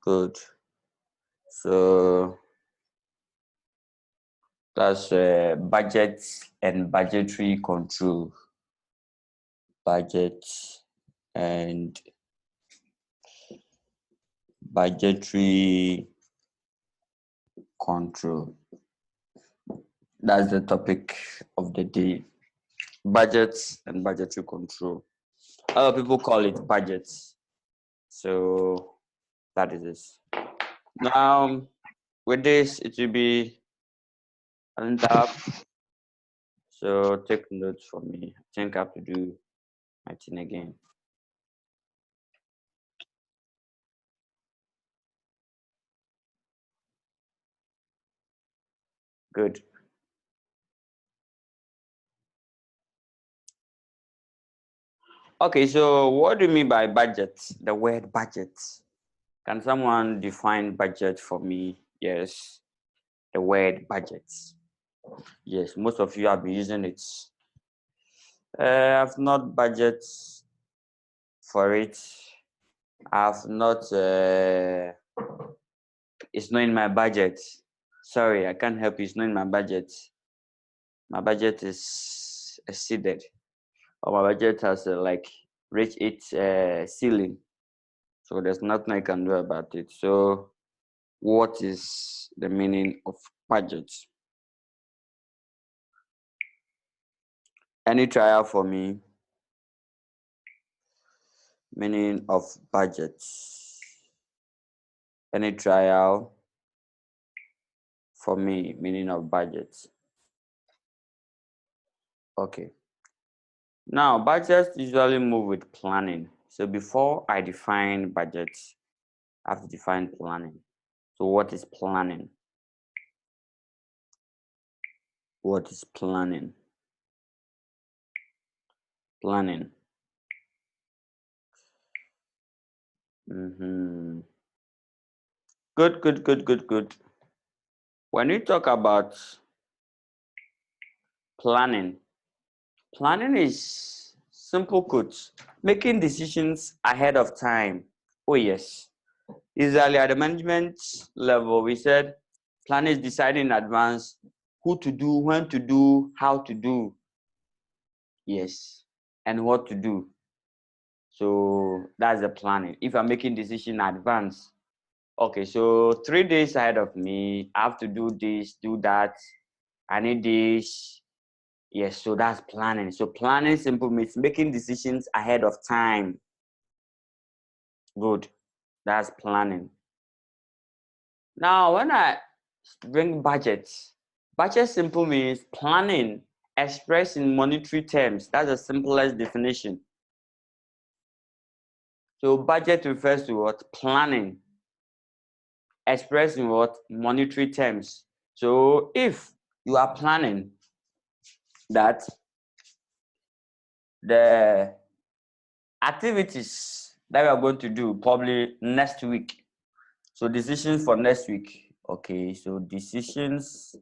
Good. So that's budget and budgetary control. Budget and budgetary control. That's the topic of the day. Budgets and budgetary control. A lot of people call it budgets. So that is this. Now, with this, it will be an tab. So take notes for me. I think I have to do my thing again. Good. Okay, so what do you mean by budget? The word budget. Can someone define budget for me? Yes, the word budget. Yes, most of you have been using it. I've not budget for it. I've not. It's not in my budget. Sorry, I can't help you. It's not in my budget. My budget is exceeded, or my budget has reached its ceiling. So there's nothing I can do about it. So what is the meaning of budget? Any trial for me? Meaning of budget. Any trial for me? Meaning of budget. Okay. Now, budgets usually move with planning. So before I define budget, I have to define planning. So what is planning? What is planning? Planning. Good. When you talk about planning, planning is simple quotes, making decisions ahead of time. Oh yes. Usually at the management level, we said planning is deciding in advance who to do, when to do, how to do. Yes. And what to do. So that's the planning. If I'm making decision in advance, okay, so 3 days ahead of me, I have to do this, do that. I need this. Yes, so that's planning. So planning simply means making decisions ahead of time. Good. That's planning. Now, when I bring budget simply means planning expressed in monetary terms. That's the simplest definition. So budget refers to what? Planning expressed in what? Monetary terms. So if you are planning that the activities that we are going to do probably next week, so decisions for next week. Okay, so decisions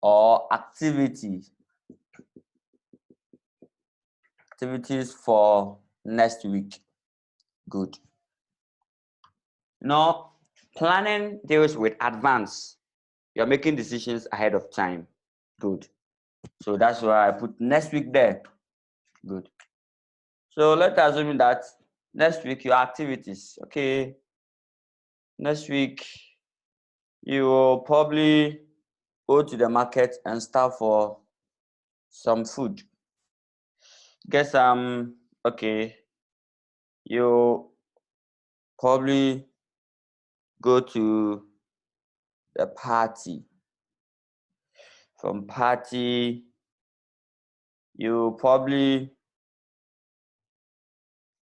or activities for next week. Good. Now, planning deals with advance. You're making decisions ahead of time. Good. So that's why I put next week there. Good. So let's assume that next week your activities. Okay. Next week you will probably go to the market and start for some food. Get some, okay. You probably go to the party. From party, you probably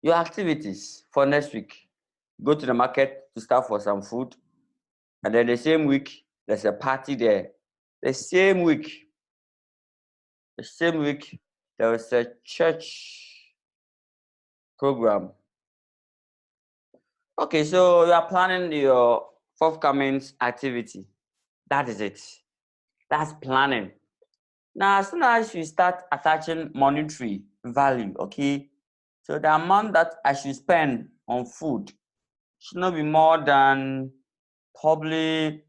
your activities for next week. Go to the market to start for some food, and then the same week there's a party there. The same week there was a church program. Okay, so you are planning your forthcoming activity. That is it. That's planning. Now, as soon as you start attaching monetary value, okay, so the amount that I should spend on food, should not be more than probably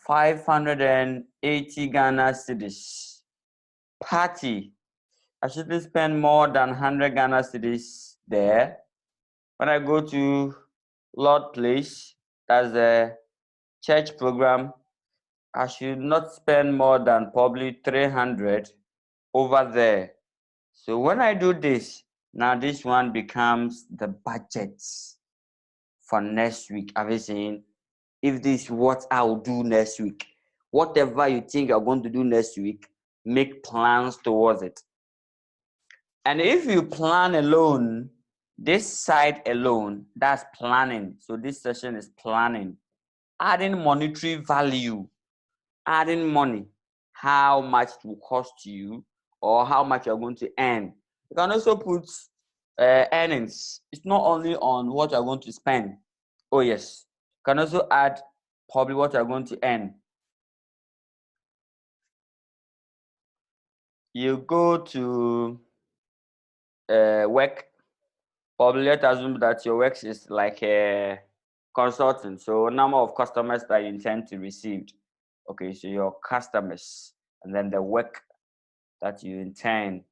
580 Ghana cedis. Party, I shouldn't spend more than 100 Ghana cedis there. When I go to Lord Place, that's the church program, I should not spend more than probably 300 over there. So when I do this, now this one becomes the budget for next week. Have you seen? If this is what I'll do next week, whatever you think you're going to do next week, make plans towards it. And if you plan alone, this side alone, that's planning. So this session is planning, adding monetary value, adding money, how much it will cost you or how much you're going to earn. You can also put earnings. It's not only on what you're going to spend. Oh yes, you can also add probably what you're going to earn. You go to work. Probably let's assume that your work is like a consultant. So number of customers that you intend to receive. Okay, so your customers and then the work that you intend.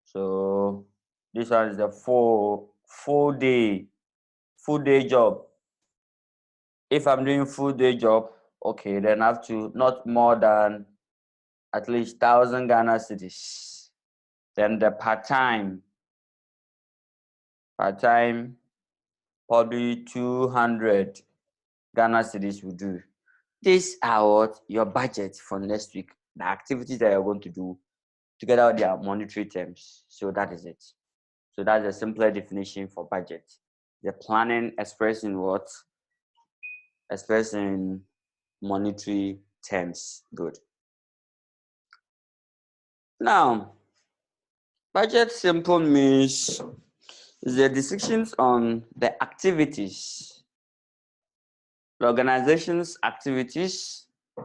So this one is the full day job. If I'm doing full day job, okay, then I have to not more than at least 1,000 Ghana cedis. Then the part-time, probably 200 Ghana cedis will do. These are what your budget for next week, the activities that you're going to do together with their monetary terms. So that is it. So that's a simpler definition for budget. The planning expressed in what? Expressed in monetary terms. Good. Now, budget simple means the decisions on the activities, the organization's activities in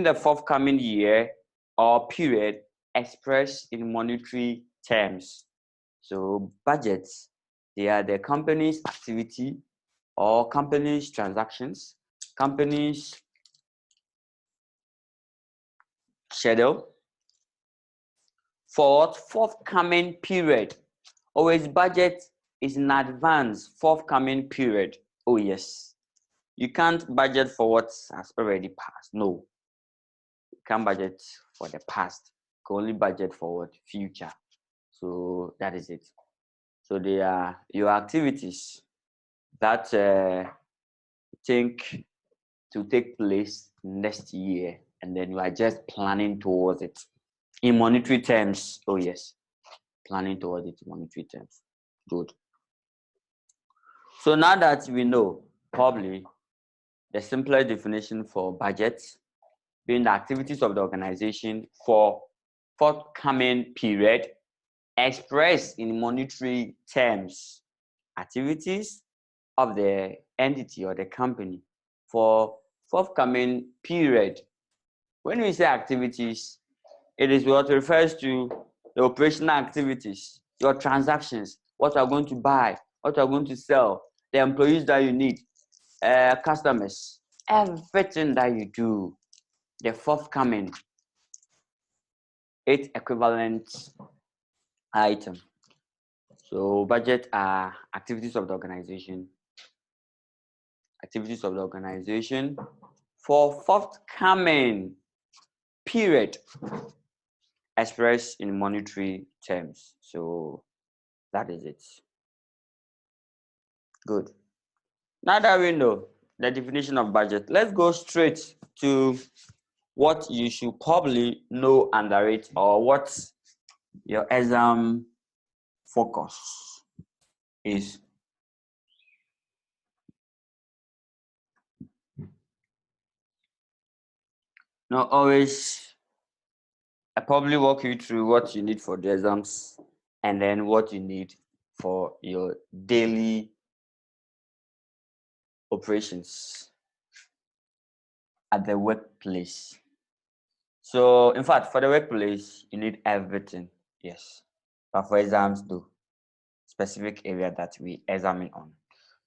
the forthcoming year or period expressed in monetary terms. So budgets, they are the company's activity or company's transactions, company's schedule for forthcoming period. Always budget is in advance, forthcoming period. Oh yes. You can't budget for what has already passed. No. You can't budget for the past. You can only budget for what? Future. So that is it. So they are your activities that think to take place next year, and then you are just planning towards it in monetary terms. Oh yes, planning towards it in monetary terms. Good. So now that we know probably the simpler definition for budget being the activities of the organization for forthcoming period expressed in monetary terms, activities of the entity or the company for forthcoming period. When we say activities, it is what refers to the operational activities, your transactions, what you are going to buy, what you are going to sell, the employees that you need, customers, everything that you do, the forthcoming, its equivalent item. So budget are activities of the organization for forthcoming period expressed in monetary terms. So that is it. Good. Now that we know the definition of budget, let's go straight to what you should probably know under it or what your exam focus is. Now always I probably walk you through what you need for the exams and then what you need for your daily operations at the workplace. So in fact, for the workplace, you need everything, yes. But for exams, though, specific area that we examine on.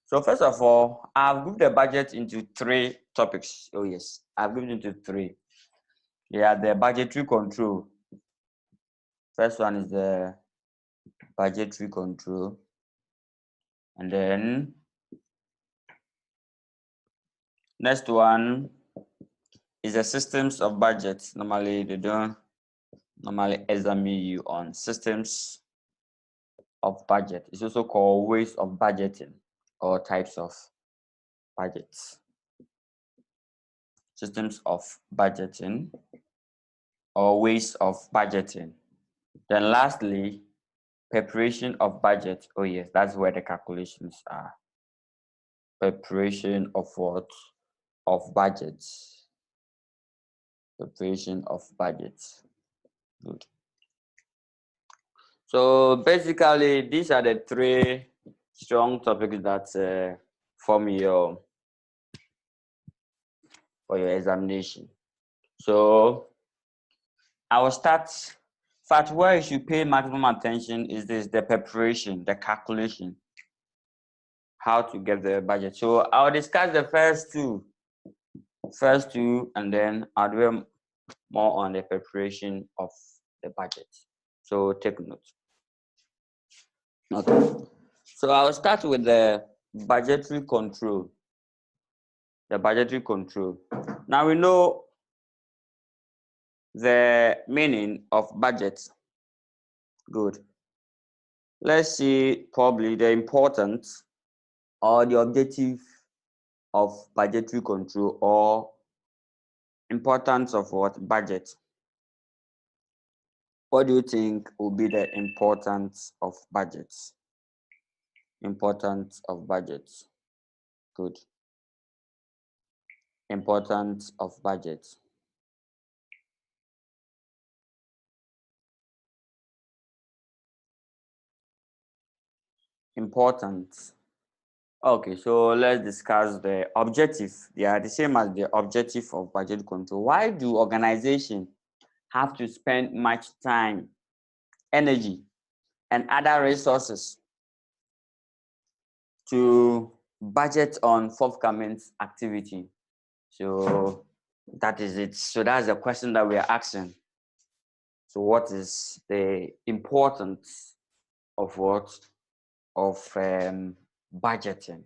So first of all, I've grouped the budget into 3 topics. Oh yes, I've grouped into 3. Yeah, the budgetary control. First one is the budgetary control, and then next one is the systems of budget. Normally they don't examine you on systems of budget. It's also called ways of budgeting or types of budgets. Systems of budgeting or ways of budgeting. Then lastly, preparation of budget. Oh yes, that's where the calculations are. Preparation of what? Of budgets. Preparation of budgets. Good. So basically, these are the 3 strong topics that form for your examination. So I will start. In fact, where you should pay maximum attention is this: the preparation, the calculation, how to get the budget. So I'll discuss the first two, and then I'll do more on the preparation of the budget. So take note. Okay. So I'll start with the budgetary control. The budgetary control. Now we know the meaning of budget. Good. Let's see probably the importance or the objective of budgetary control, or importance of what? Budget. What do you think will be the importance of budgets? Importance of budgets. Good. Importance of budgets. Importance. Okay, so let's discuss the objective. They are the same as the objective of budget control. Why do organizations have to spend much time, energy, and other resources to budget on forthcoming activity? So that is it. So that's the question that we are asking. So what is the importance of what? Of budgeting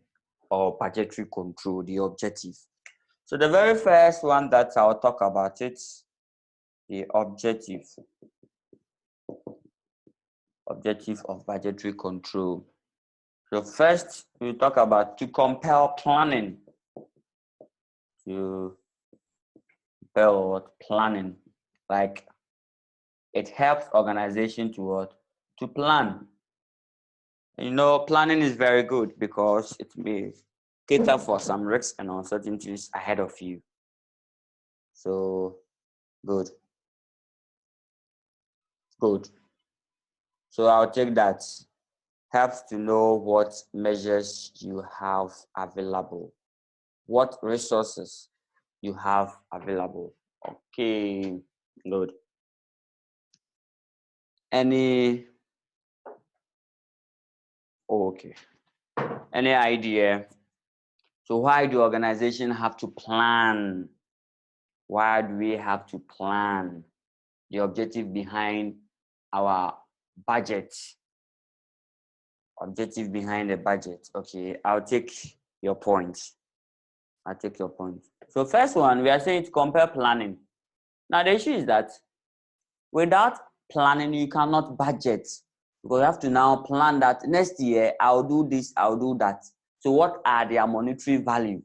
or budgetary control, the objective. So the very first one that I'll talk about it, the objective of budgetary control. So first we talk about to compel planning. To compel planning, like it helps organization to what? To plan. You know, planning is very good because it may cater for some risks and uncertainties ahead of you. So good. Good. So I'll take that. Helps to know what measures you have available, what resources you have available. Okay, good. Any, okay. Any idea? So why do organizations have to plan? Why do we have to plan? The objective behind our budget. Objective behind the budget. Okay, I'll take your point. So first one, we are saying to compare planning. Now the issue is that without planning, you cannot budget, because you have to now plan that next year I'll do this, I'll do that. So what are their monetary value?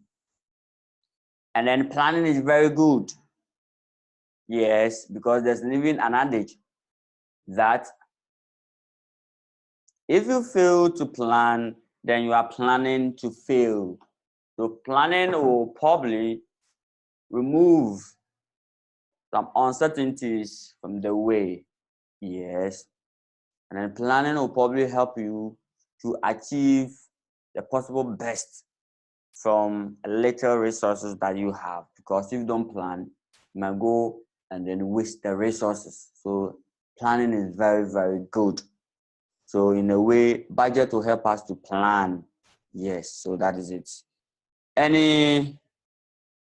And then planning is very good. Yes, because there's even an adage that if you fail to plan, then you are planning to fail. So planning will probably remove some uncertainties from the way. Yes. And then planning will probably help you to achieve the possible best from little resources that you have. Because if you don't plan, you might go and then waste the resources. So planning is very, very good. So in a way, budget will help us to plan. Yes, so that is it. Any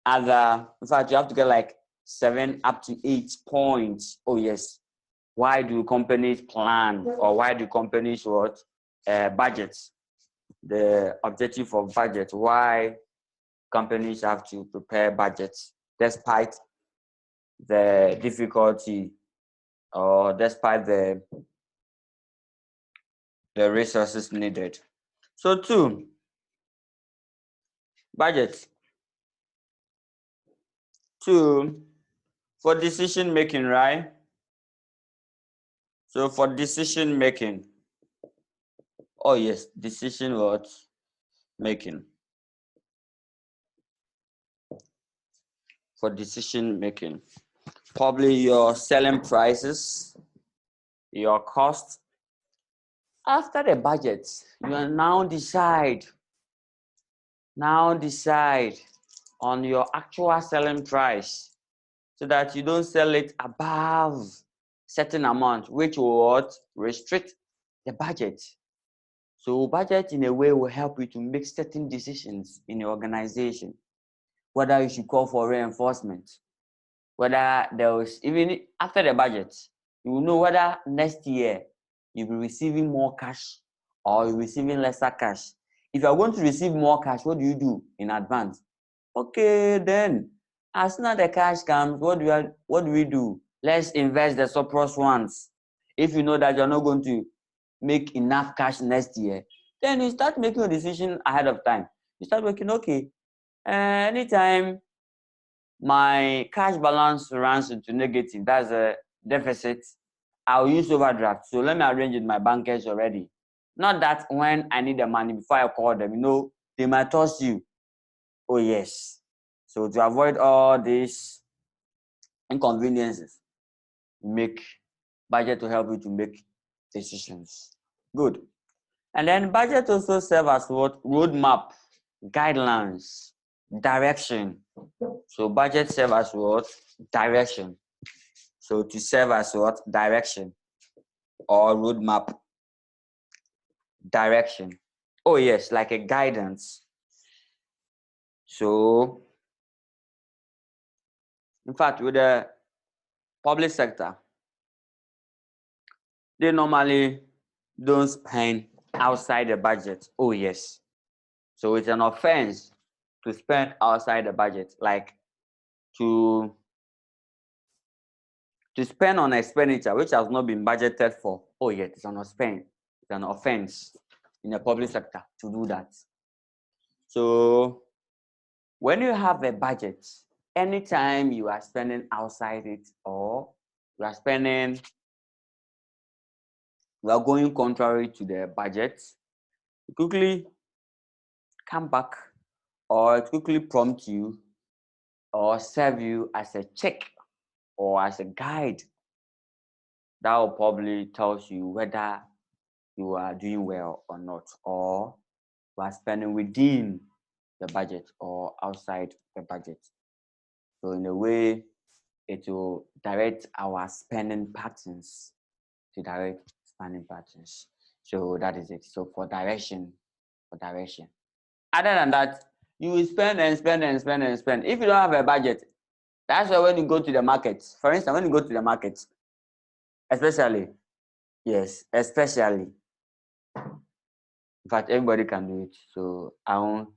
other, in fact, you have to get like 7 up to 8 points. Oh yes. Why do companies plan, or why do companies what? Budgets. The objective of budget. Why companies have to prepare budgets despite the difficulty or despite the resources needed. So 2, budget. 2, for decision making, right? So for decision making. Oh yes, decision what? Making. For decision making. Probably your selling prices, your cost. After the budget, you now decide on your actual selling price, so that you don't sell it above certain amount, which will what? Restrict the budget. So budget in a way will help you to make certain decisions in your organization, whether you should call for reinforcement, whether there was, even after the budget, you will know whether next year you'll be receiving more cash or you're receiving lesser cash. If you're going to receive more cash, what do you do in advance? Okay, then as soon as the cash comes, what do we do? Let's invest the surplus ones. If you know that you're not going to make enough cash next year, then you start making a decision ahead of time. You start working, okay, anytime my cash balance runs into negative, that's a deficit, I'll use overdraft. So let me arrange with my bankers already. Not that when I need the money, before I call them, they might toss you. Oh yes. So to avoid all these inconveniences, make budget to help you to make decisions. Good. And then budget also serve as what? Roadmap, guidelines, direction. So budget serve as what? Direction. So to serve as what? Direction or roadmap, direction. Oh yes, like a guidance. So in fact, with the public sector, they normally don't spend outside the budget. Oh yes. So it's an offense to spend outside the budget, like to spend on expenditure which has not been budgeted for. Oh yes, it's an offense. It's an offense in the public sector to do that. So when you have a budget, anytime you are spending outside it, or you are going contrary to the budget, you quickly come back, or it quickly prompt you or serve you as a check or as a guide that will probably tells you whether you are doing well or not, or you are spending within the budget or outside the budget. So in a way, it will direct our spending patterns to direct spending patterns. So that is it. So for direction. Other than that, you will spend and spend and spend and spend. If you don't have a budget, that's why when you go to the market, for instance, when you go to the market, especially, in fact, everybody can do it. So I won't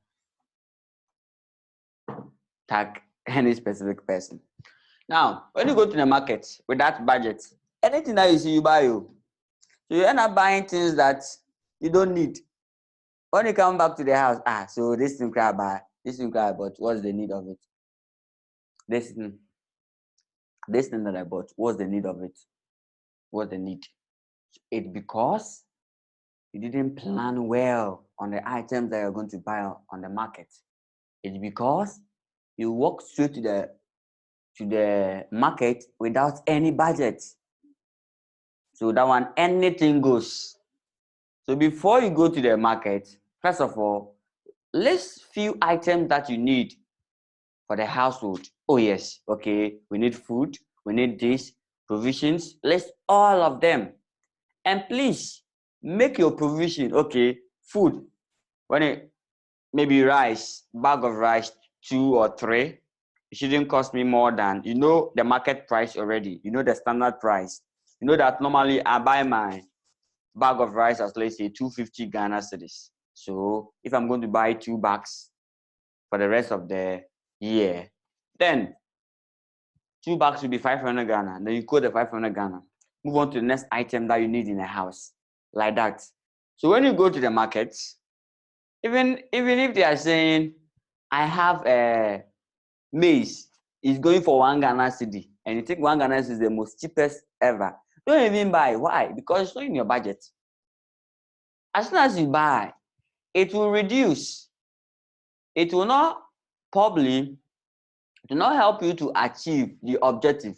tag any specific person. Now, when you go to the market with that budget, anything that you see, you buy. So you end up buying things that you don't need. When you come back to the house, so this thing I buy, but what's the need of it? This thing that I bought, what's the need of it? What's the need? It's because you didn't plan well on the items that you're going to buy on the market. It's because you walk straight to the market without any budget. So that one, anything goes. So before you go to the market, first of all, list few items that you need for the household. Oh yes, okay, we need food, we need this, provisions, list all of them. And please make your provision. Okay, food, when it maybe rice, bag of rice, 2 or 3, it shouldn't cost me more than, you know, the market price already. You know the standard price. You know that normally I buy my bag of rice as, let's say, 250 Ghana cedis. So if I'm going to buy 2 bags for the rest of the year, then 2 bags will be 500 Ghana. Then you quote the 500 Ghana. Move on to the next item that you need in a house, like that. So when you go to the market, even if they are saying, I have a maize, is going for 1 Ghana cedi, and you think 1 Ghana cedi is the most cheapest ever, don't even buy. Why? Because it's not in your budget. As soon as you buy, it will reduce. It will not probably do not help you to achieve the objective.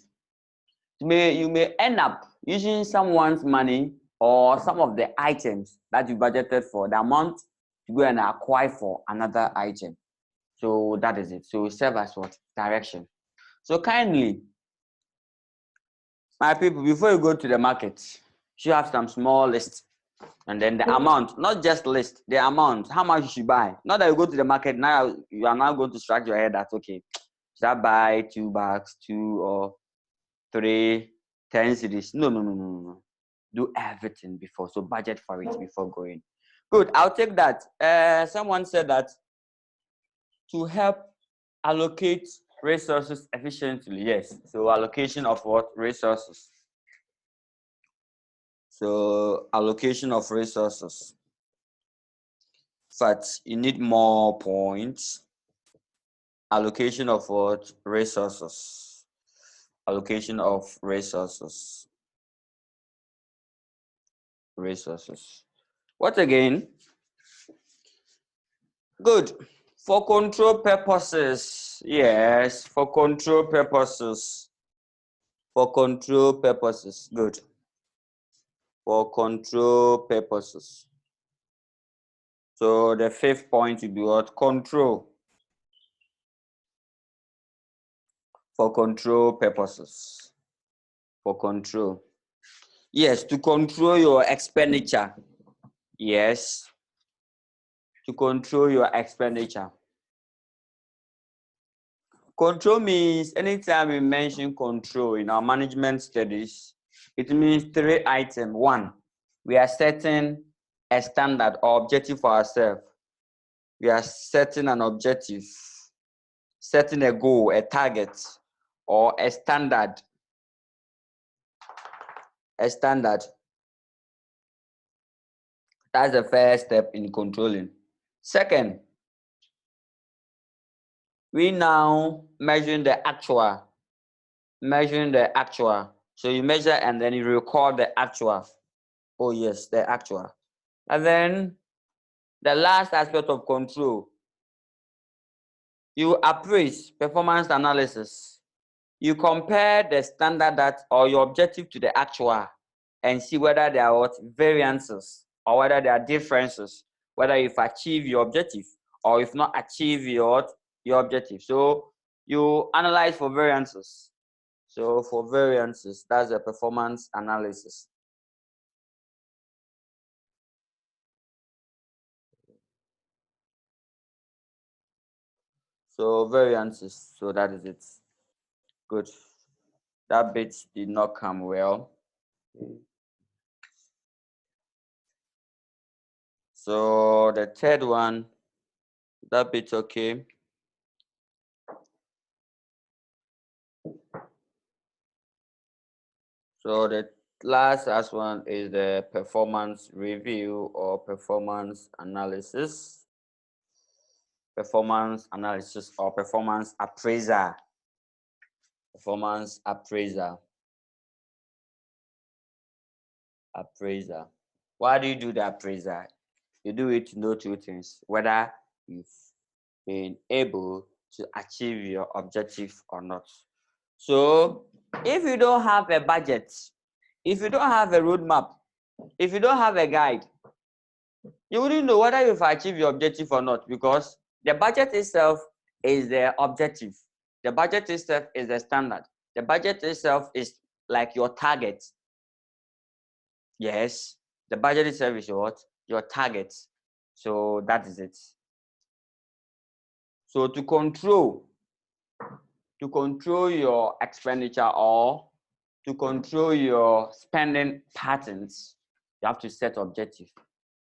You may end up using someone's money or some of the items that you budgeted for, the amount to go and acquire for another item. So that is it. So serve as what? Direction. So kindly, my people, before you go to the market, you have some small list. And then the amount, not just list, the amount, how much you should buy. Not that you go to the market, now you are now going to scratch your head that, okay, should I buy 2 bags, 2 or 3, 10 cedis? No. Do everything before. So budget for it before going. Good, I'll take that. Someone said that to help allocate resources efficiently. Yes, so allocation of what? Resources. So allocation of resources. But you need more points. Allocation of what? Resources. Allocation of resources. Resources. What again? Good. For control purposes. Yes, for control purposes. For control purposes. Good. For control purposes. So the 5th point will be what? Control. For control purposes. For control. Yes, to control your expenditure. Yes. To control your expenditure. Control means anytime we mention control in our management studies, it means 3 items. 1, we are setting a standard or objective for ourselves. We are setting an objective, setting a goal, a target, or a standard. A standard. That's the first step in controlling. Second, we now measuring the actual. Measuring the actual. So you measure and then you record the actual. Oh yes, the actual. And then the last aspect of control, you appraise performance analysis. You compare the standard that or your objective to the actual and see whether there are what variances or whether there are differences, whether you've achieved your objective or if not achieved your objective. So you analyze for variances. So for variances, that's a performance analysis. So variances, so that is it. Good. That bit did not come well. So the third one, that bit okay. So the last one is the performance review or performance analysis. Performance analysis or performance appraiser. Performance appraiser. Appraiser. Why do you do the appraiser? You do it to know 2 things, whether you've been able to achieve your objective or not. So if you don't have a budget, if you don't have a roadmap, if you don't have a guide, you wouldn't know whether you've achieved your objective or not, because the budget itself is the objective. The budget itself is the standard. The budget itself is like your target. Yes. The budget itself is what? Your target. So that is it. So to control your expenditure or to control your spending patterns, you have to set objective.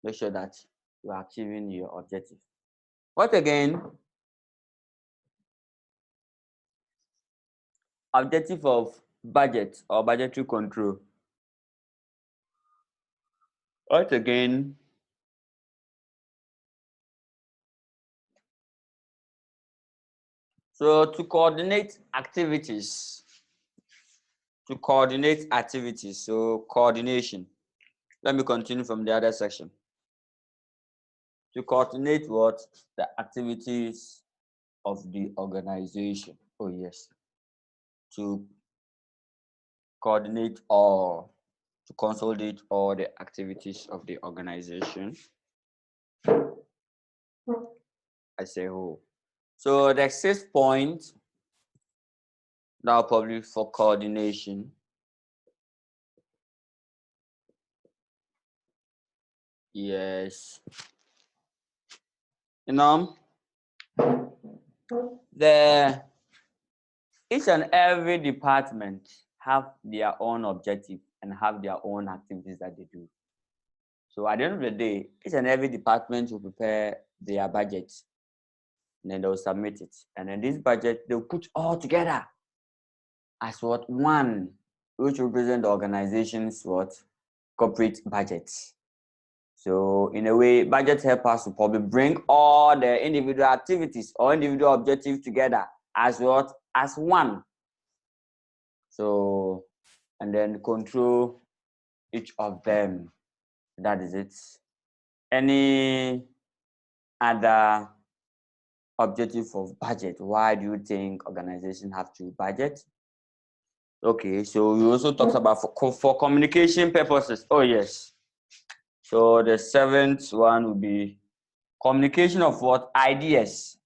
Make sure that you are achieving your objective. What again? Objective of budget or budgetary control. What again? So to coordinate activities. So coordination. Let me continue from the other section. To coordinate what? The activities of the organization. Oh yes. To coordinate or to consolidate all the activities of the organization as a whole. So the 6th point, now probably for coordination. Yes. Each and every department have their own objective and have their own activities that they do. So at the end of the day, each and every department will prepare their budget and then they'll submit it. And then this budget, they'll put all together as what? One, which represent the organization's what? Corporate budget. So in a way, budget help us to probably bring all the individual activities or individual objectives together as what? As one. So, and then control each of them. That is it. Any other objective of budget? Why do you think organizations have to budget? Okay, so we also talked about for communication purposes. Oh yes. So the 7th one would be communication of what? Ideas.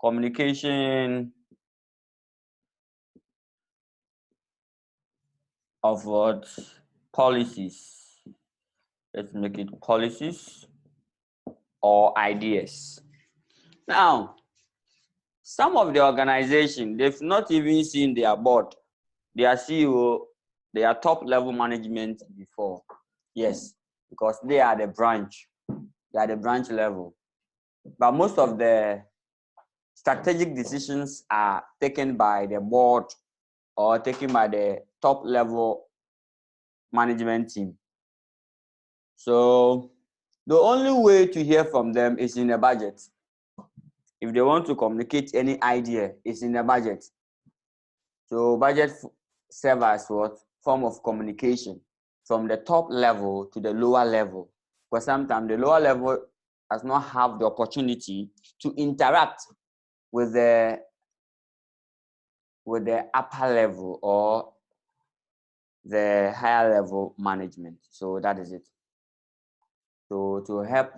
Communication of what? Policies. Let's make it policies or ideas. Now, some of the organization, they've not even seen their board, their CEO, their top level management before. Yes, because they are the branch. They are the branch level. But most of the strategic decisions are taken by the board or taken by the top level management team. So the only way to hear from them is in a budget. If they want to communicate any idea, it's in the budget. So budget serves as what? Form of communication from the top level to the lower level. Because sometimes the lower level does not have the opportunity to interact with the upper level or the higher level management. So that is it. So to help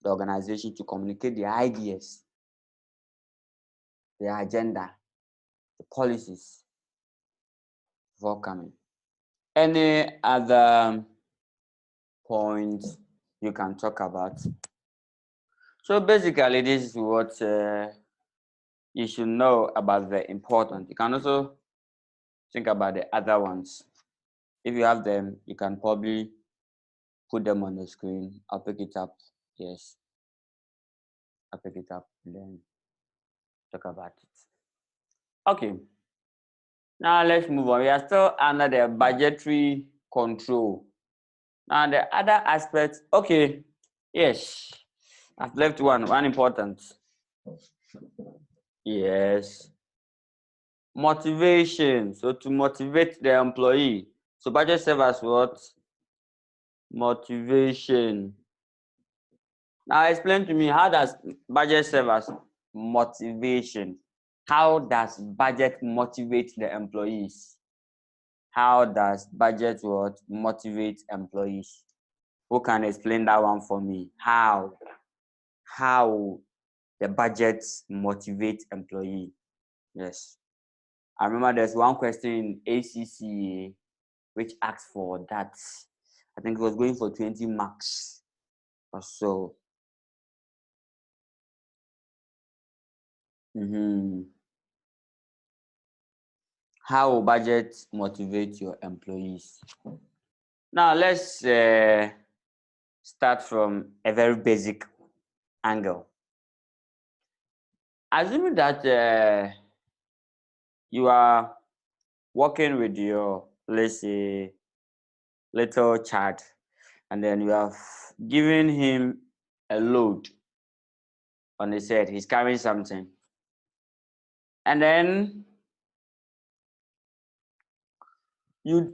the organization to communicate the ideas, the agenda, the policies for coming. Any other point you can talk about? So basically, this is what you should know about the important. You can also think about the other ones. If you have them, you can probably put them on the screen. I'll pick it up. Yes, I'll pick it up and then talk about it. Okay. Now let's move on. We are still under the budgetary control. Now the other aspect, okay, yes, I've left one important. Yes, motivation. So to motivate the employee. So budget serves as what? Motivation. Now explain to me, how does budget serve as motivation? How does budget motivate the employees? How does budget what motivate employees? Who can explain that one for me? How the budget motivate employee? Yes. I remember there's one question in ACCA which asks for that. I think it was going for 20 marks or so. How will budget motivate your employees? Now let's start from a very basic angle. Assuming that you are working with your, let's say, little child, and then you have given him a load on his head. He's carrying something. And then you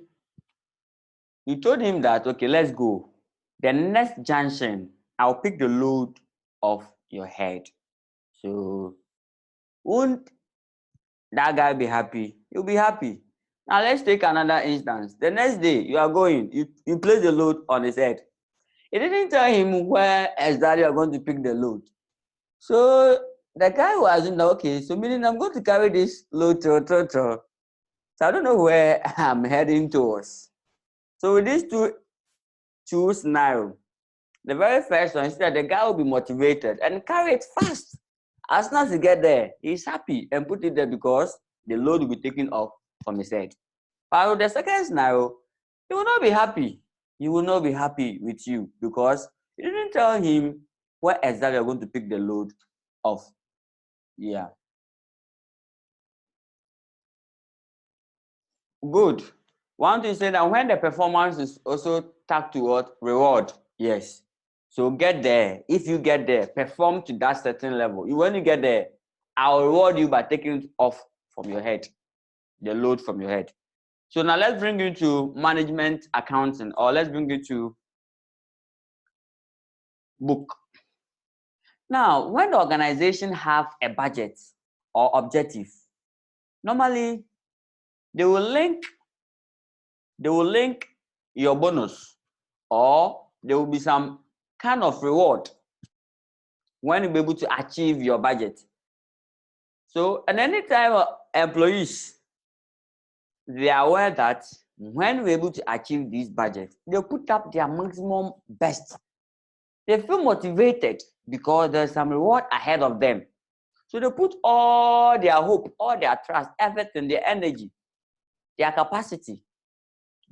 told him that, okay, let's go. The next junction, I'll pick the load off your head. So won't that guy be happy? You'll be happy. Now let's take another instance. The next day you are going, you place the load on his head. He didn't tell him where exactly you are going to pick the load. So the guy was assumed that, okay, so meaning I'm going to carry this load so I don't know where I'm heading towards. So with these two scenarios, the very first one is that the guy will be motivated and carry it fast. As soon as he get there, he's happy and put it there because the load will be taken off from his head. But with the second scenario, he will not be happy. He will not be happy with you because you didn't tell him where exactly you're going to pick the load off. Yeah. Good. One thing say that when the performance is also tagged to what? Reward. Yes. So get there. If you get there, perform to that certain level. When you get there, I'll reward you by taking it off from your head, the load from your head. So now let's bring you to management accounting, or let's bring you to book. Now, when the organization have a budget or objective, normally they will link your bonus, or there will be some kind of reward when you be able to achieve your budget. So, and anytime employees, they are aware that when we're able to achieve this budget, they put up their maximum best. They feel motivated because there's some reward ahead of them. So they put all their hope, all their trust, everything, their energy, their capacity,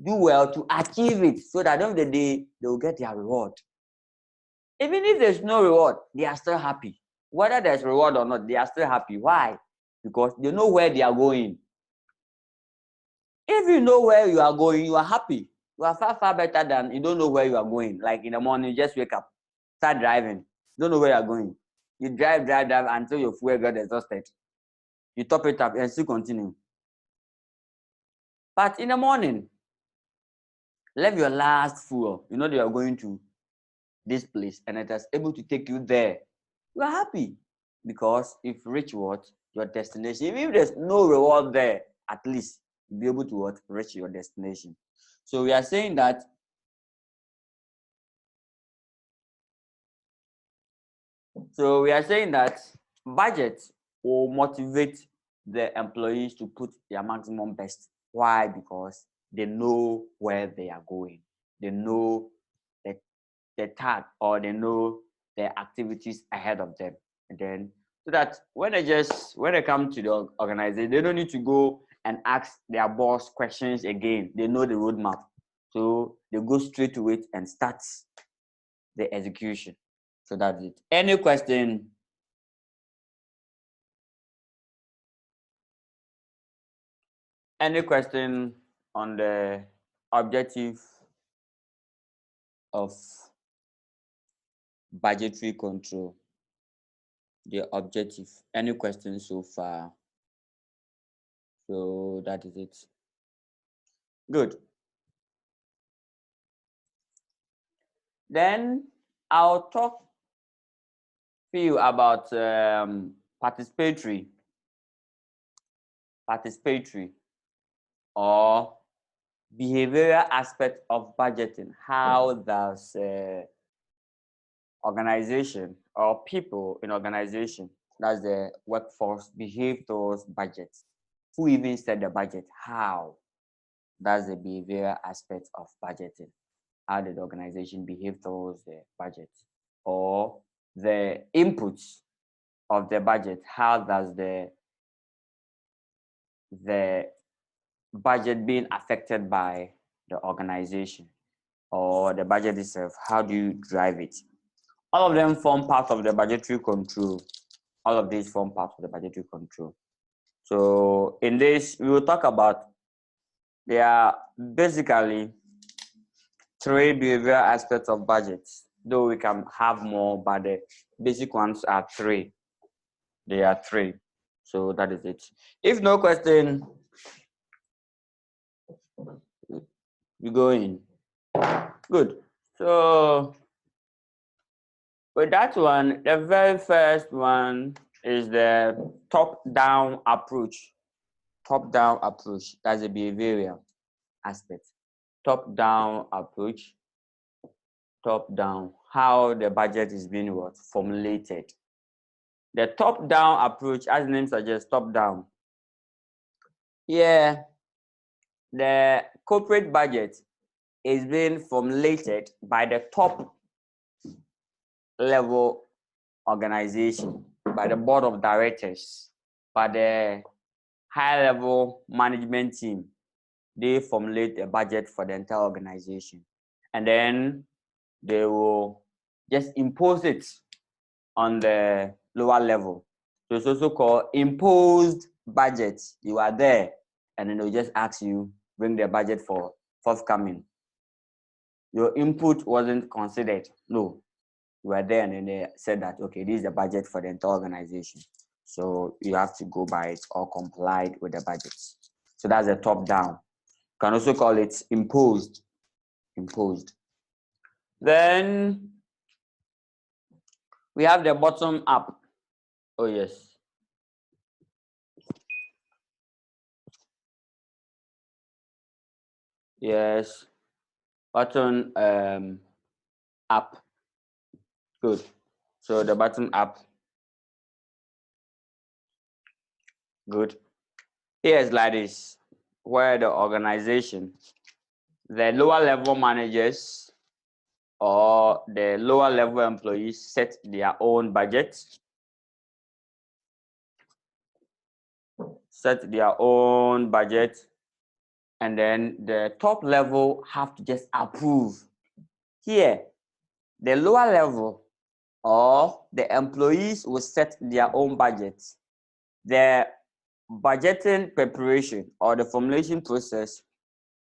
do well to achieve it so that at the end of the day, they will get their reward. Even if there's no reward, they are still happy. Whether there's reward or not, they are still happy. Why? Because they know where they are going. If you know where you are going, you are happy. You are far, far better than you don't know where you are going. Like in the morning, you just wake up, start driving, don't know where you are going. You drive until your fuel got exhausted. You top it up and still continue. But in the morning, leave your last fuel. You know that you are going to this place and it is able to take you there. You are happy because if you reach what? Your destination. Even if there's no reward there, at least you'll be able to what? Reach your destination. So we are saying that budget will motivate the employees to put their maximum best. Why? Because they know where they are going. They know the task, or they know the activities ahead of them. And then so that when they come to the organization, they don't need to go and ask their boss questions again. They know the roadmap. So they go straight to it and start the execution. So that's it. Any question? Any question on the objective of budgetary control? The objective. Any questions so far? So that is it. Good. Then I'll talk to you about participatory or behavioral aspect of budgeting. How does organization or people in organization, that's the workforce, behave towards budgets? Who even set the budget? How? That's the behavioral aspect of budgeting. how did the organization behave towards the budget, or the inputs of the budget, how does the budget being affected by the organization or the budget itself, how do you drive it? All of them form part of the budgetary control. All of these form part of the budgetary control. So in this, we will talk about, there are basically three behavioral aspects of budgets, though we can have more, but the basic ones are three. They are three. So that is it. If no question, you go in. Good. So with that one, the very first one is the top-down approach. Top-down approach. That's a behavioral aspect. Top-down approach. Top-down. How the budget is being formulated. The top-down approach, as the name suggests, top-down. Here, the corporate budget is being formulated by the top level organization, by the board of directors, by the high level management team. They formulate a budget for the entire organization, and then they will just impose it on the lower level. So it's also called imposed budget. You are there, and then they'll just ask you, bring the budget for forthcoming. Your input wasn't considered. No, you were there, and then they said that, okay, this is the budget for the entire organization. So you have to go by it or comply with the budget. So that's the top down. You can also call it imposed. Imposed. Then we have the bottom up. Oh, yes. Yes. Bottom up. Good. So the bottom up. Good. Here's like this, where the organization, the lower level managers or the lower level employees set their own budget, and then the top level have to just approve. Here, the lower level or the employees will set their own budget. The budgeting preparation or the formulation process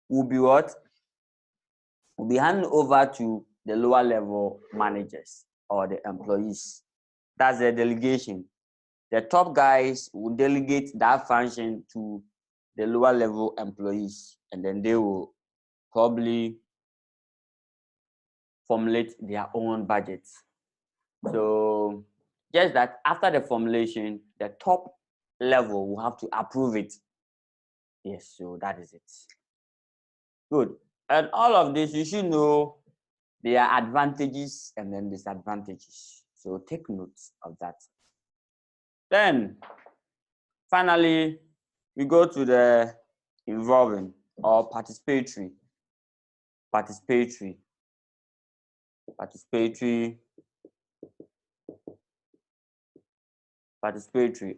will be what? Will be handed over to the lower level managers or the employees. That's the delegation. The top guys will delegate that function to the lower level employees, and then they will probably formulate their own budgets. So just that after the formulation, the top level will have to approve it. Yes, so that is it. Good. And all of this, you should know there are advantages and then disadvantages. So take notes of that. Then finally, we go to the involving or participatory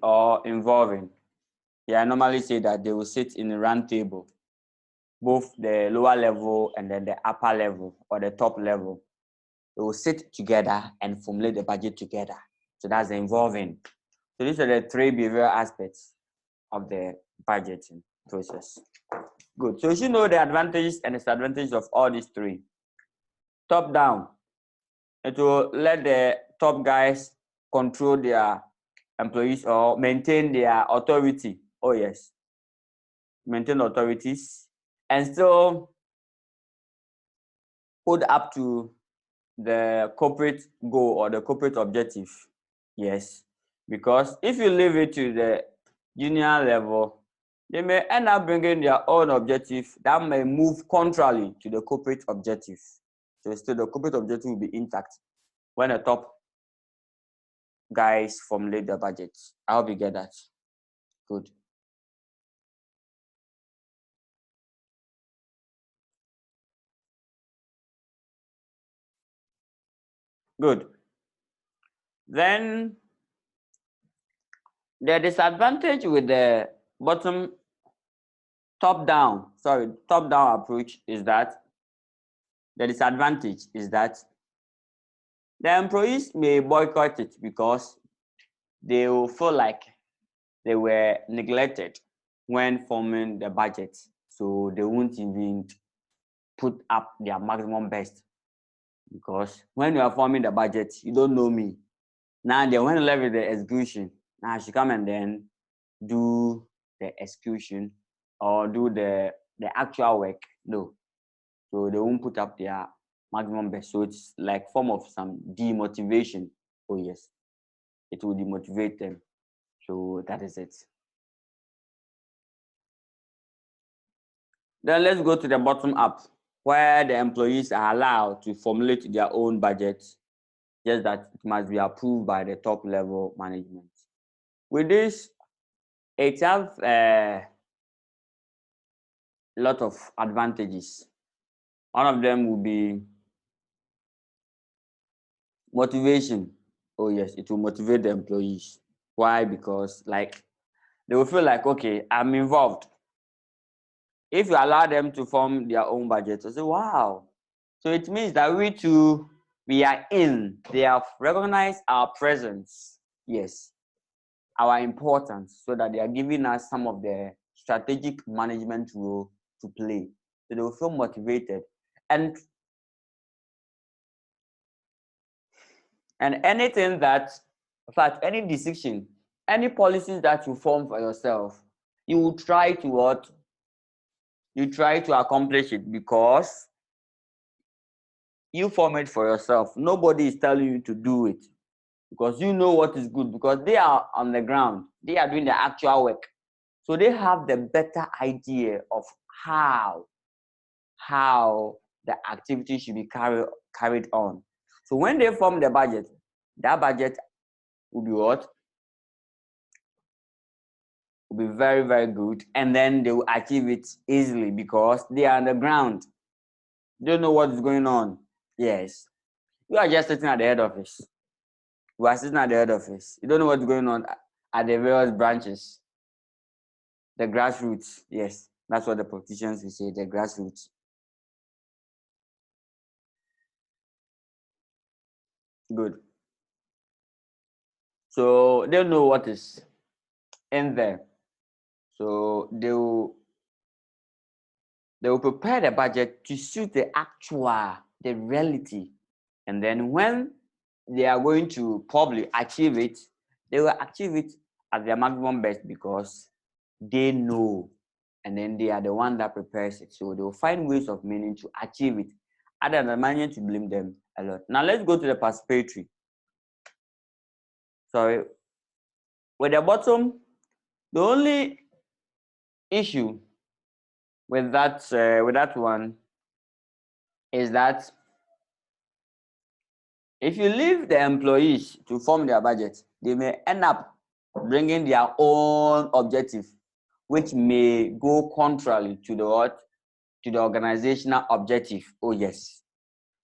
or involving. Yeah, I normally say that they will sit in a round table, both the lower level and then the upper level or the top level. They will sit together and formulate the budget together. So that's the involving. So these are the three behavioral aspects of the budgeting process. Good. So you should know the advantages and disadvantages of all these three. Top down, it will let the top guys control their employees or maintain their authority. Oh yes, maintain authorities and still hold up to the corporate goal or the corporate objective. Yes, because if you leave it to the junior level, they may end up bringing their own objective that may move contrary to the corporate objective. So still the corporate objective will be intact when the top guys formulate the budget. I hope you get that. Good. Good. Then the disadvantage with the top-down approach is that the disadvantage is that the employees may boycott it because they will feel like they were neglected when forming the budget. So they won't even put up their maximum best, because when you are forming the budget, you don't know me. Now they want to leave with the execution. Now I should come and then do the execution or do the actual work. No. So they won't put up their maximum best. So it's like form of some demotivation. Oh yes. It will demotivate them. So that is it. Then let's go to the bottom up, where the employees are allowed to formulate their own budget, just that it must be approved by the top level management. With this, it has a lot of advantages. One of them will be motivation. Oh yes, it will motivate the employees. Why? Because like they will feel like, okay, I'm involved. If you allow them to form their own budget, they say, wow. So it means that we too, we are in. They have recognized our presence. Yes, our importance, so that they are giving us some of the strategic management role to play. So they will feel motivated. And anything that, in fact, any decision, any policies that you form for yourself, you will try to what? You try to accomplish it because you form it for yourself. Nobody is telling you to do it, because you know what is good, because they are on the ground. They are doing the actual work. So they have the better idea of how the activity should be carried on. So when they form the budget, that budget will be what? Will be very, very good. And then they will achieve it easily because they are on the ground. They don't know what is going on. Yes. You are just sitting at the head office. We are sitting at the head office. You don't know what's going on at the various branches. The grassroots. Yes. That's what the politicians will say, the grassroots. Good. So they know what is in there. So they will prepare the budget to suit the reality. And then when they are going to probably achieve it, they will achieve it at their maximum best because they know, and then they are the one that prepares it. So they will find ways of meaning to achieve it, other than managing to blame them a lot. Now let's go to the participatory. Sorry. With the bottom, the only issue with that one is that if you leave the employees to form their budget, they may end up bringing their own objective, which may go contrary to the organizational objective. Oh yes,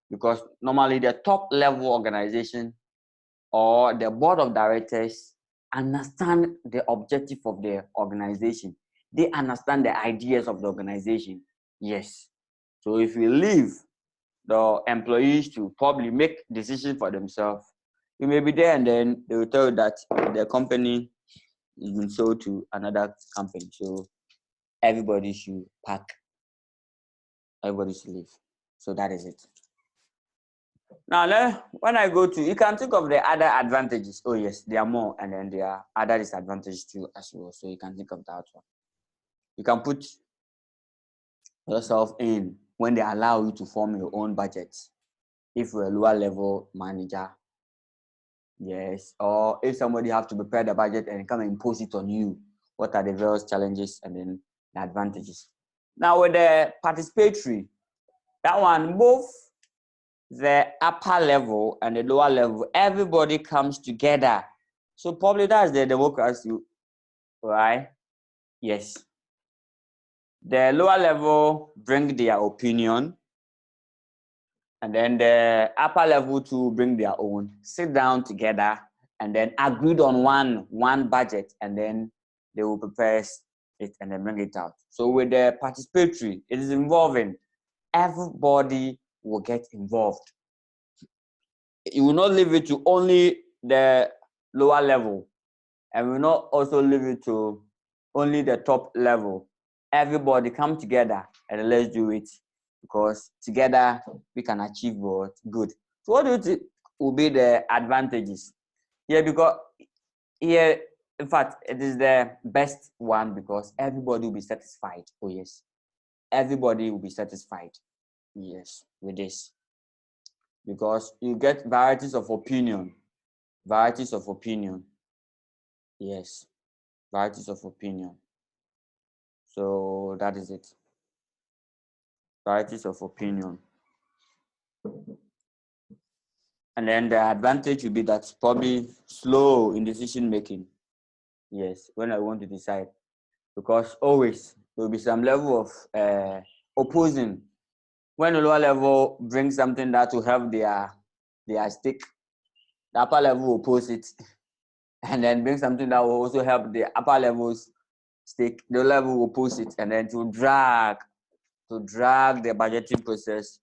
because normally the top level organization or the board of directors understand the objective of the organization. They understand the ideas of the organization. Yes. So if you leave the employees to probably make decisions for themselves, you may be there and then they will tell you that the company has been sold to another company. So everybody should pack, everybody should leave. So that is it. Now, when I go to, you can think of the other advantages. Oh yes, there are more, and then there are other disadvantages too as well. So you can think of that one. You can put yourself in when they allow you to form your own budget. If you're a lower level manager, yes, or if somebody have to prepare the budget and come and impose it on you, what are the various challenges and then the advantages? Now with the participatory, that one, both the upper level and the lower level, everybody comes together. So probably that's the democracy, right? Yes. The lower level bring their opinion. and then the upper level to bring their own, sit down together, and then agreed on one budget, and then they will prepare it and then bring it out. So with the participatory, it is involving everybody will get involved. You will not leave it to only the lower level, and we will not also leave it to only the top level. Everybody come together and let's do it, because together we can achieve what good. So what do you think will be the advantages here? Because here, in fact, it is the best one because everybody will be satisfied. Oh yes, everybody will be satisfied. Yes, with this, because you get varieties of opinion. Varieties of opinion. Yes, varieties of opinion. So that is it. Varieties of opinion. And then the advantage will be that probably slow in decision making. Yes, when I want to decide. Because always there will be some level of opposing. When the lower level brings something that will help their stake, the upper level will oppose it. And then bring something that will also help the upper levels stake, the level will oppose it, and then to drag the budgeting process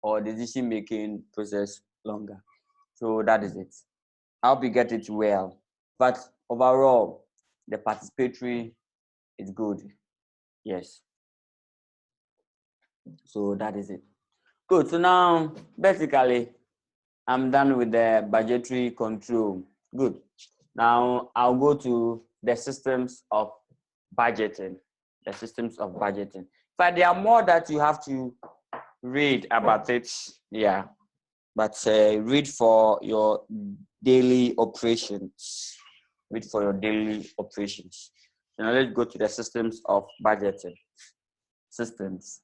or decision making process longer. So that is it. I hope you get it well. But overall, the participatory is good. Yes. So that is it. Good. So now, basically, I'm done with the budgetary control. Good. Now I'll go to the systems of budgeting. The systems of budgeting. But there are more that you have to read about it. Yeah. But read for your daily operations. Read for your daily operations. Now let's go to the systems of budgeting. Systems.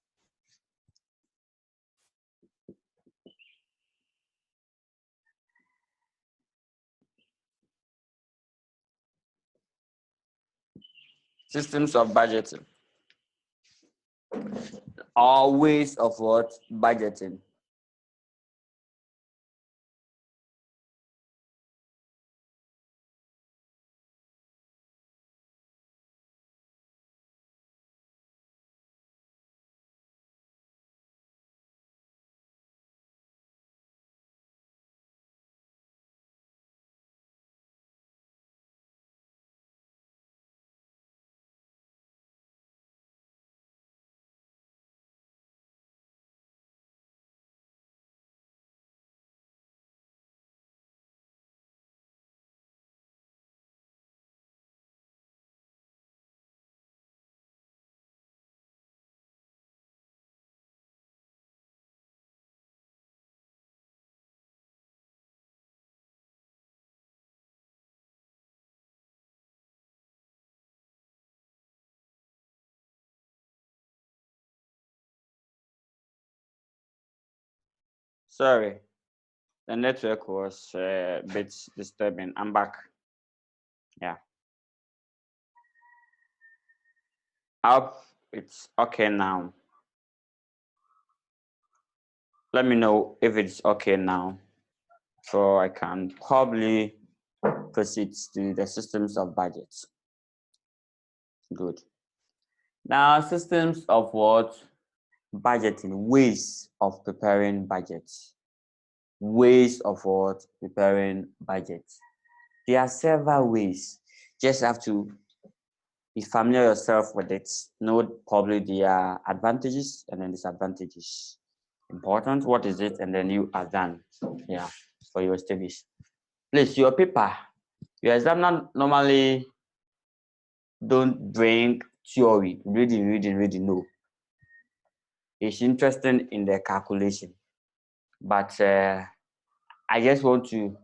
Systems of budgeting. All ways of what? Budgeting. Sorry, the network was a bit disturbing. I'm back. Yeah. I hope it's okay now. Let me know if it's okay now, so I can probably proceed to the systems of budgets. Good. Now, systems of what? Budgeting, ways of preparing budgets. Ways of what? Preparing budgets. There are several ways. Just have to be familiar yourself with it. Know probably the advantages and then disadvantages. Important, what is it? And then you are done. Yeah, for your studies. Please, your paper. Your examiner normally don't bring theory, reading. No, it's interesting in the calculation, but I just want you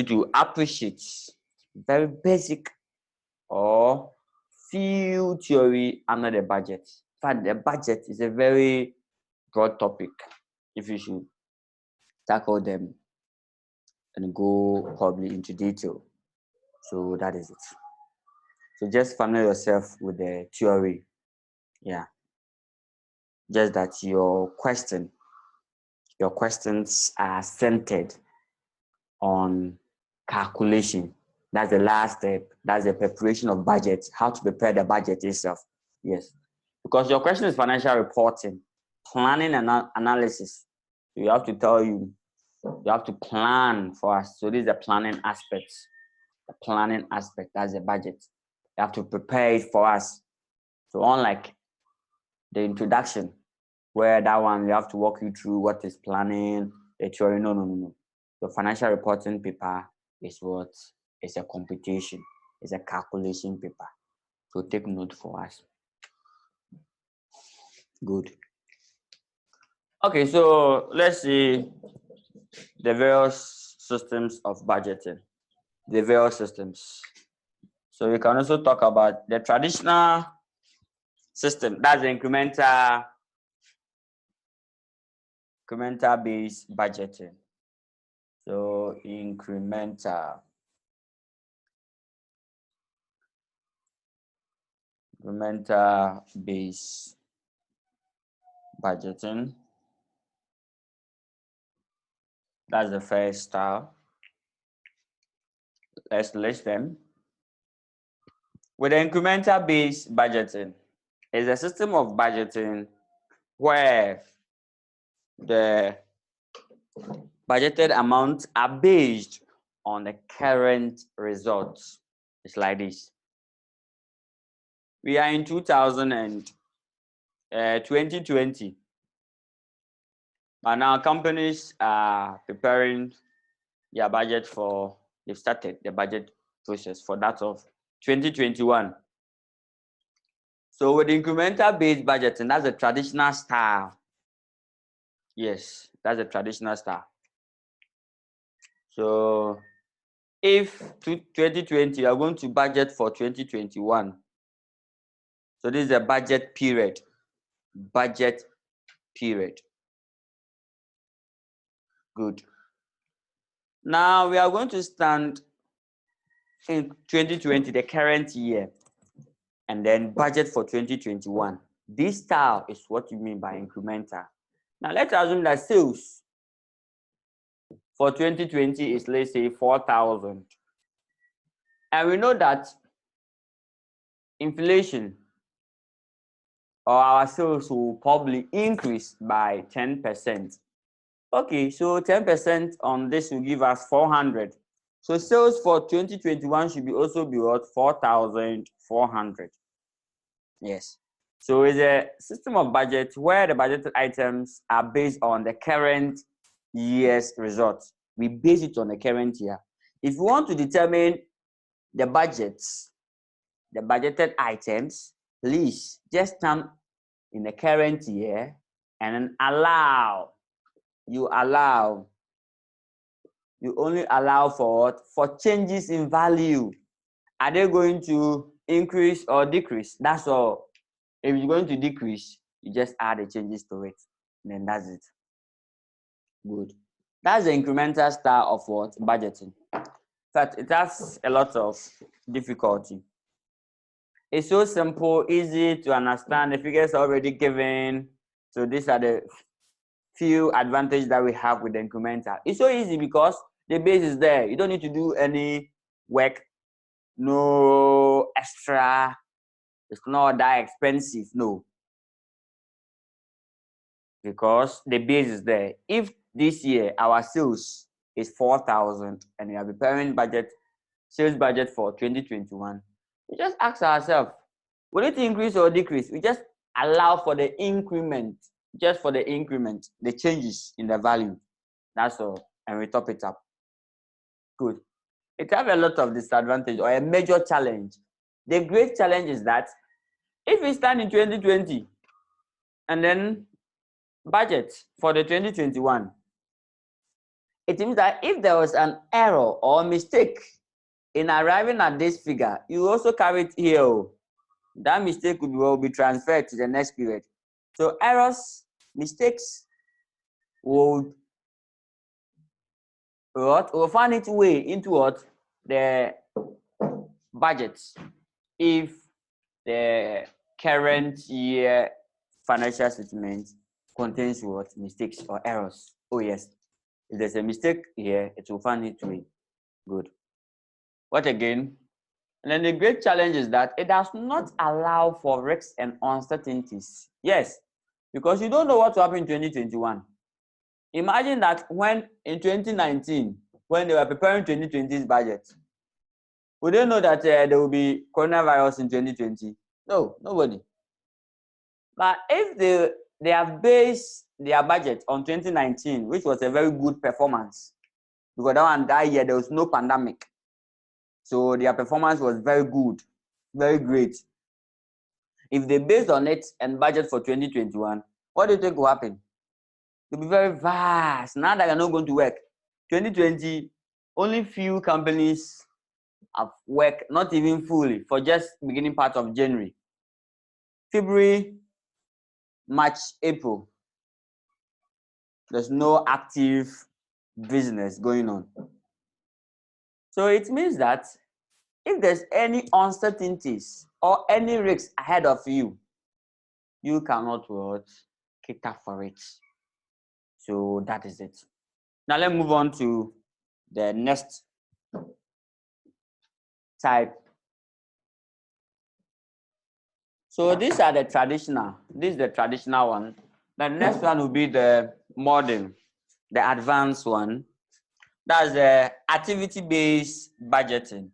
to appreciate very basic or few theory under the budget. In fact, the budget is a very broad topic. If you should tackle them and go probably into detail. So that is it. So just familiar yourself with the theory. Yeah. Just that your question your questions are centered on calculation. That's the last step. That's the preparation of budget, how to prepare the budget itself. Yes. Because your question is financial reporting, planning and analysis. You have to you have to plan for us. So this is the planning aspect. The planning aspect, that's the budget. You have to prepare it for us. So unlike the introduction, where that one we have to walk you through what is planning, the theory. No. Your financial reporting paper is what? It's a computation. It's a calculation paper. So take note for us. Good. Okay, so let's see the various systems of budgeting. The various systems. So we can also talk about the traditional system. That's the incremental based budgeting. So incremental based budgeting. That's the first style. Let's list them. With the incremental based budgeting, is a system of budgeting where the budgeted amounts are based on the current results. It's like this. We are in 2020, and now companies are preparing their budget for, they've started the budget process for that of 2021. So with incremental based budgeting, that's a traditional style. Yes, that's a traditional style. So if 2020, you are going to budget for 2021. So this is a budget period. Budget period. Good. Now we are going to stand in 2020, the current year, and then budget for 2021. This style is what you mean by incremental. Now let's assume that sales for 2020 is, let's say, 4,000. And we know that inflation or our sales will probably increase by 10%. Okay, so 10% on this will give us 400. So sales for 2021 should also be what? 4,400. Yes. So it's a system of budget where the budgeted items are based on the current year's results. We base it on the current year. If you want to determine the budgets, the budgeted items, please just stand in the current year and then you only allow for what? For changes in value. Are they going to increase or decrease? That's all. If it's going to decrease, you just add the changes to it. And then that's it. Good. That's the incremental style of what? Budgeting. But it has a lot of difficulty. It's so simple, easy to understand. The figures are already given. So these are the few advantages that we have with the incremental. It's so easy because the base is there. You don't need to do any work, no extra. It's not that expensive, no. Because the base is there. If this year our sales is 4,000 and we are preparing sales budget for 2021, we just ask ourselves, will it increase or decrease? We just allow for the increment, the changes in the value. That's all. And we top it up. Good. It has a lot of disadvantage or a major challenge. The great challenge is that if we stand in 2020 and then budget for the 2021, it means that if there was an error or mistake in arriving at this figure, you also carry it here. That mistake will be transferred to the next period. So errors, mistakes will find its way into what? The budgets if the current year financial statement contains what? Mistakes or errors. Oh yes. If there's a mistake here, it will find its way. Good. What again? And then the great challenge is that it does not allow for risks and uncertainties. Yes, because you don't know what will happen in 2021. Imagine that when in 2019, when they were preparing 2020's budget, would they know that there will be coronavirus in 2020? No, nobody. But if they have based their budget on 2019, which was a very good performance, because that year there was no pandemic, so their performance was very good, very great. If they based on it and budget for 2021, what do you think will happen? It will be very vast. Now that you're not going to work, 2020, only few companies have worked, not even fully, for just beginning part of January. February, March, April, there's no active business going on. So it means that if there's any uncertainties or any risks ahead of you, you cannot cater for it. So that is it. Now let's move on to the next type. So these are the traditional. This is the traditional one. The next one will be the modern, the advanced one. That's the activity-based budgeting.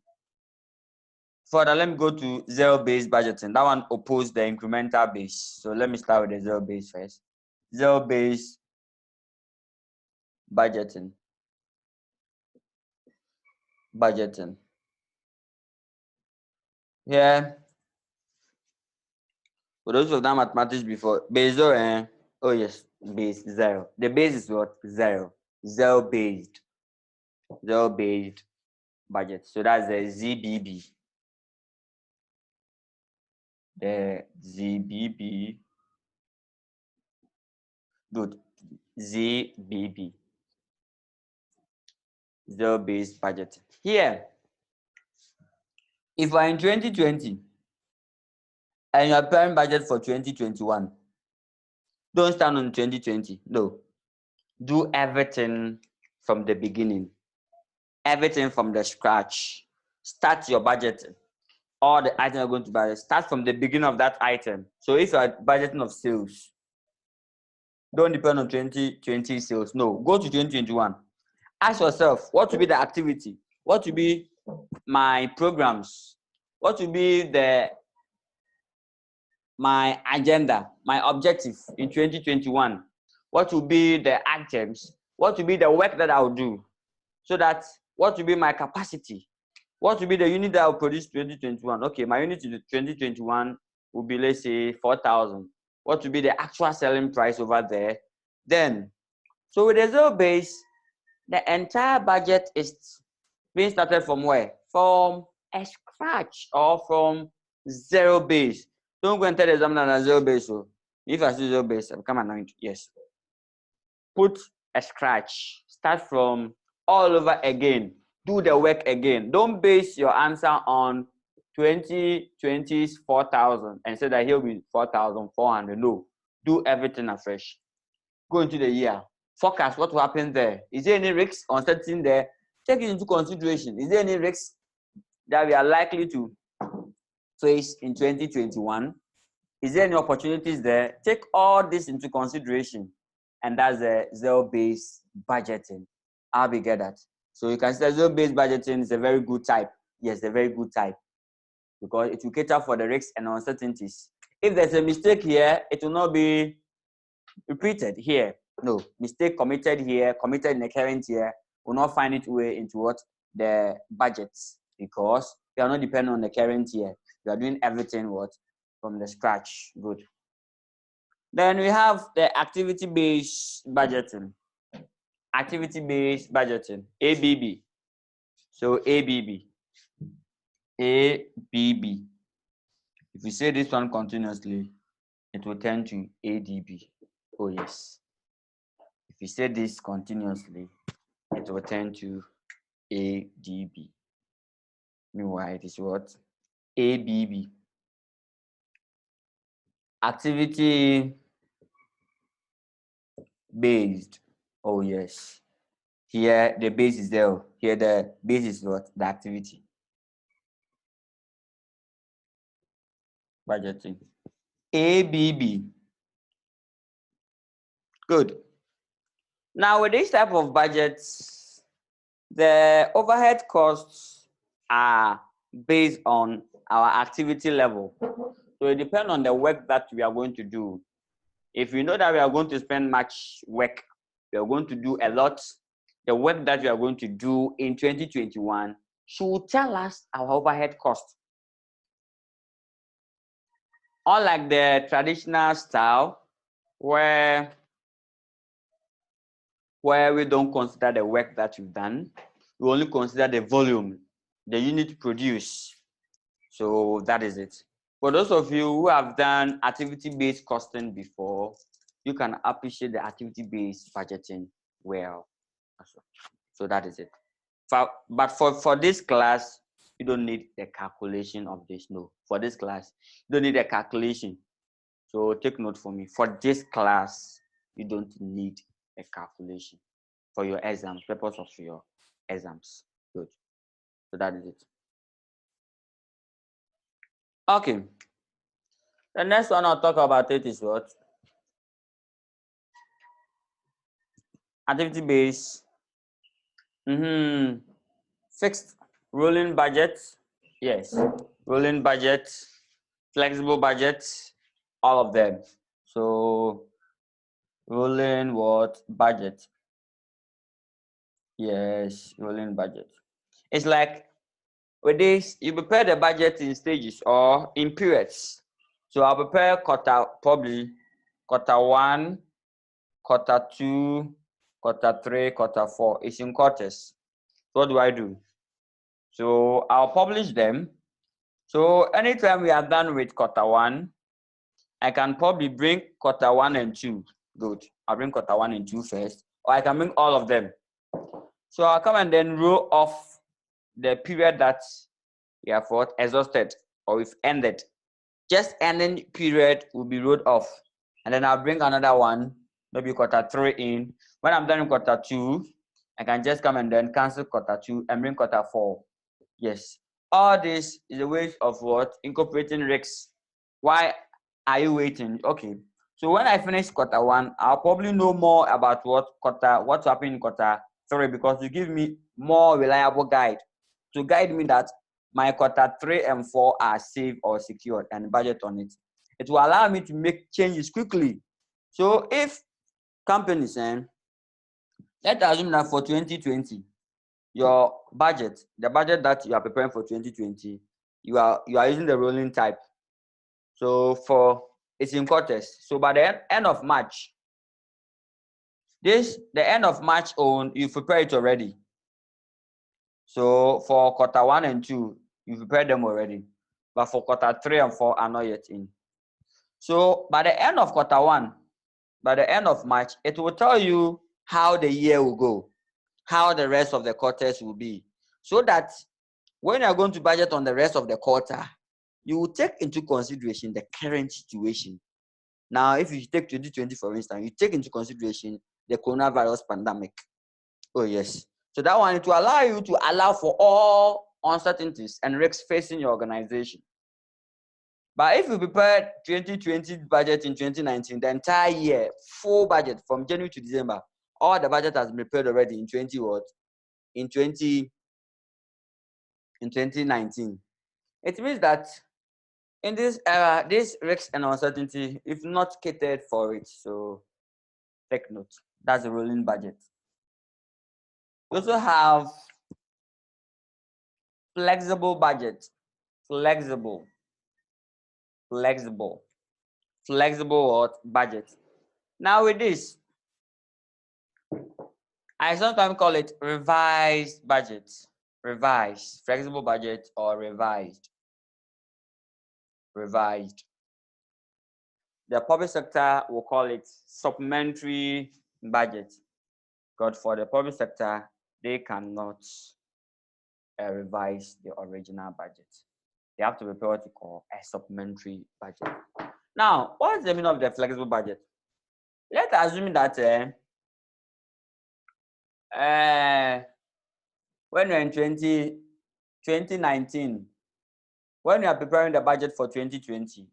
Further, let me go to zero-based budgeting. That one opposes the incremental base. So let me start with the zero-based first. Zero-based budgeting. Here, for those who have done mathematics before, base zero, oh yes, base zero. The base is what? Zero. Zero-based budget. So that's the ZBB. The ZBB. Good. ZBB. Zero-based budget. Here, if we're in 2020 and you're preparing budget for 2021, don't stand on 2020. No. Do everything from the beginning. Everything from the scratch. Start your budgeting. All the items you're going to buy, start from the beginning of that item. So if you're budgeting of sales, don't depend on 2020 sales. No, go to 2021. Ask yourself, what will be the activity? What will be my programs? What will be my agenda, my objective in 2021? What will be the items? What will be the work that I'll do? So that what will be my capacity? What will be the unit that I'll produce 2021? Okay, my unit in 2021 will be, let's say, 4,000. What will be the actual selling price over there? Then, so with the zero base, the entire budget is being started from where? From a scratch or from zero base. Don't go and tell the examiner that zero base. So if I see zero base, I'll become annoyed. Yes. Put a scratch. Start from all over again. Do the work again. Don't base your answer on 2020's 4,000 and say that he'll be 4,400. No. Do everything afresh. Go into the year. Forecast what will happen there. Is there any risks on something there? Take it into consideration. Is there any risks that we are likely to face in 2021? Is there any opportunities there? Take all this into consideration. And that's the zero-based budgeting. How we get that? So you can say zero-based budgeting is a very good type. Yes, a very good type. Because it will cater for the risks and uncertainties. If there's a mistake here, it will not be repeated here. No, mistake committed here, committed in the current year, will not find its way into what? The budgets. Because you are not dependent on the current year. You are doing everything what? From the scratch. Good. Then we have the activity-based budgeting. Activity-based budgeting, ABB. So ABB. ABB. If you say this one continuously, it will turn to ADB. Oh yes. If you say this continuously, it will turn to ADB. Meanwhile, it is what? ABB. Activity based Oh yes. Here the base is there. Here the base is what? The activity. Budgeting. ABB. Good. Now with this type of budgets, the overhead costs are based on our activity level. So it depends on the work that we are going to do. If we know that we are going to spend much work, we are going to do a lot, the work that we are going to do in 2021 should tell us our overhead cost. Unlike the traditional style where we don't consider the work that you've done, we only consider the volume, the unit produced. So that is it. For those of you who have done activity-based costing before, you can appreciate the activity-based budgeting well. So that is it. But for this class, you don't need the calculation of this. No, for this class, you don't need a calculation. So take note for me. For this class, you don't need a calculation for your exams, purpose of your exams. Good. So that is it. Okay. The next one I'll talk about it is what? Activity based. Fixed rolling budget. Yes. Rolling budget, flexible budget, all of them. So rolling what? Budget. Yes, rolling budget. It's like with this, you prepare the budget in stages or in periods. So I'll prepare probably quarter one, quarter two, quarter three, quarter four. It's in quarters. What do I do? So I'll publish them. So anytime we are done with quarter one, I can probably bring quarter one and two. Good. I'll bring quarter one and two first, or I can bring all of them. So I'll come and then roll off the period that we have exhausted or we've ended. Just ending period will be rolled off. And then I'll bring another one, maybe quarter three in. When I'm done in quarter two, I can just come and then cancel quarter two and bring quarter four. Yes. All this is a way of what? Incorporating risks. Why are you waiting? Okay. So when I finish quarter one, I'll probably know more about what's happening in quarter three because you give me more reliable guide to guide me that my quarter three and four are safe or secured and budget on it. It will allow me to make changes quickly. So if companies, let's assume that for 2020, your budget, the budget that you are preparing for 2020, you are using the rolling type. So it's in quarters. So by the end of March, the end of March you prepare it already. So for quarter one and two, you prepared them already. But for quarter three and four are not yet in. So by the end of quarter one, by the end of March, it will tell you how the year will go, how the rest of the quarters will be. So that when you're going to budget on the rest of the quarter, you will take into consideration the current situation. Now, if you take 2020, for instance, you take into consideration the coronavirus pandemic. Oh, yes. So that one, it will allow you to allow for all uncertainties and risks facing your organization. But if you prepare 2020 budget in 2019, the entire year, full budget from January to December, all the budget has been prepared already in 2019. It means that in this era, this risk and uncertainty, if not catered for it, so take note. That's a rolling budget. We also have flexible budget. Flexible what? Budget. Now with this, I sometimes call it revised budget. Revised, flexible budget or revised. The public sector will call it supplementary budget. But for the public sector, they cannot revise the original budget. They have to prepare what you call a supplementary budget. Now, what is the meaning of the flexible budget? Let's assume that when you're in 2019, when you are preparing the budget for 2020,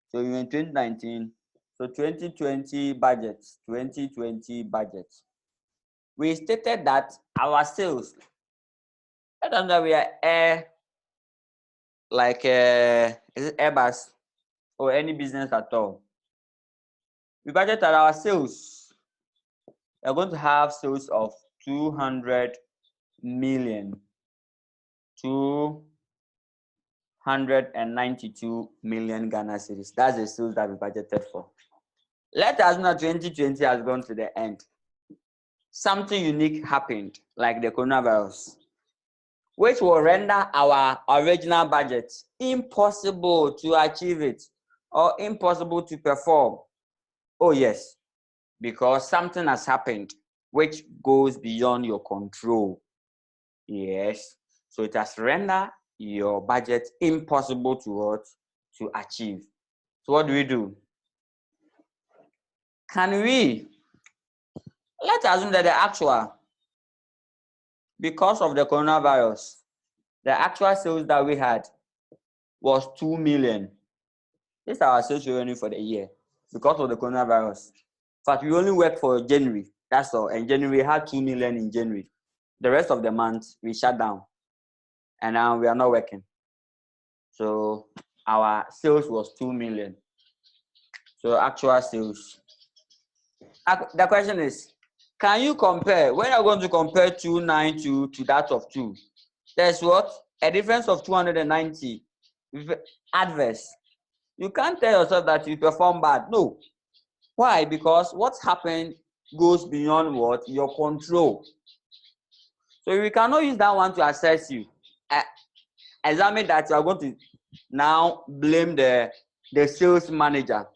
so you're in 2019, so 2020 budget, we stated that our sales, I don't know, we are is it Airbus or any business at all. We budgeted our sales. We are going to have sales of 200 million, 292 million Ghana cedis. That's the sales that we budgeted for. Let us know 2020 has gone to the end. Something unique happened, like the coronavirus, which will render our original budget impossible to achieve it or impossible to perform. Oh yes, because something has happened which goes beyond your control. Yes, so it has rendered your budget impossible to achieve. So what do? Can we, let's assume that the actual, because of the coronavirus, the actual sales that we had was 2 million. This is our sales revenue for the year because of the coronavirus. In fact, we only worked for January. That's all. And January, we had 2 million in January. The rest of the month, we shut down. And now we are not working. So our sales was 2 million. So actual sales. The question is, can you compare? When you're going to compare 292 to that of 2, there's what? A difference of 290 adverse. You can't tell yourself that you perform bad. No. Why? Because what's happened goes beyond what? Your control. So we cannot use that one to assess you. Examine that you are going to now blame the sales manager.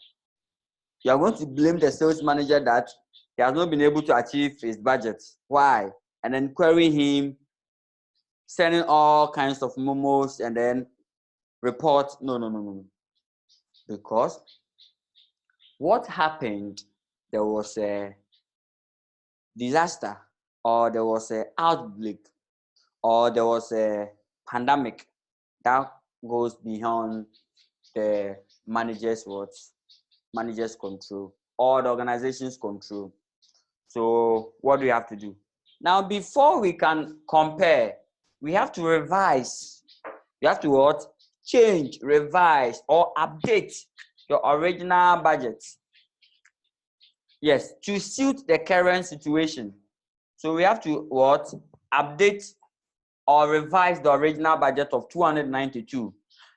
You are going to blame the sales manager that he has not been able to achieve his budget. Why? And then query him, sending all kinds of memos and then report. No. Because what happened, there was a disaster, or there was an outbreak, or there was a pandemic that goes beyond the manager's control or the organization's control. So what do we have to do? Now, before we can compare, we have to revise. You have to what? Change, revise, or update your original budget. Yes, to suit the current situation. So we have to what? Update or revise the original budget of 292.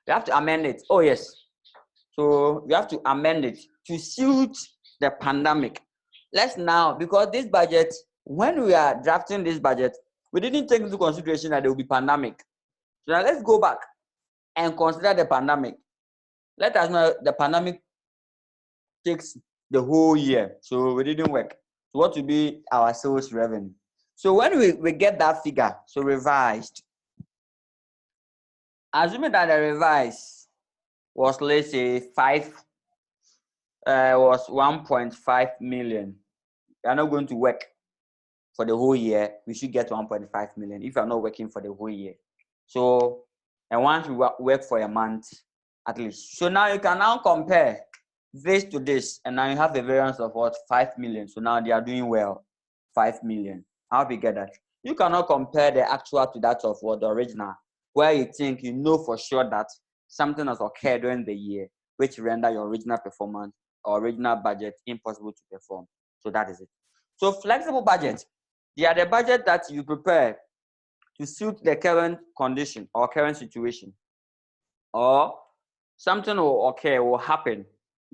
We have to amend it. Oh yes. So we have to amend it to suit the pandemic. Let's now, because this budget, when we are drafting this budget, we didn't take into consideration that there will be pandemic. So now let's go back and consider the pandemic. Let us know the pandemic takes the whole year. So we didn't work. So what will be our sales revenue? So when we get that figure, so revised, assuming that the revised was, let's say, 1.5 million. You are not going to work for the whole year. We should get 1.5 million if you are not working for the whole year. So, and once we work for a month at least. So now you can now compare this to this, and now you have a variance of what? 5 million. So now they are doing well. 5 million. How do you get that? You cannot compare the actual to that of what the original, where you think you know for sure that something has occurred during the year which render your original performance or original budget impossible to perform. So that is it. So flexible budget, they are the budget that you prepare to suit the current condition or current situation, or something will occur, will happen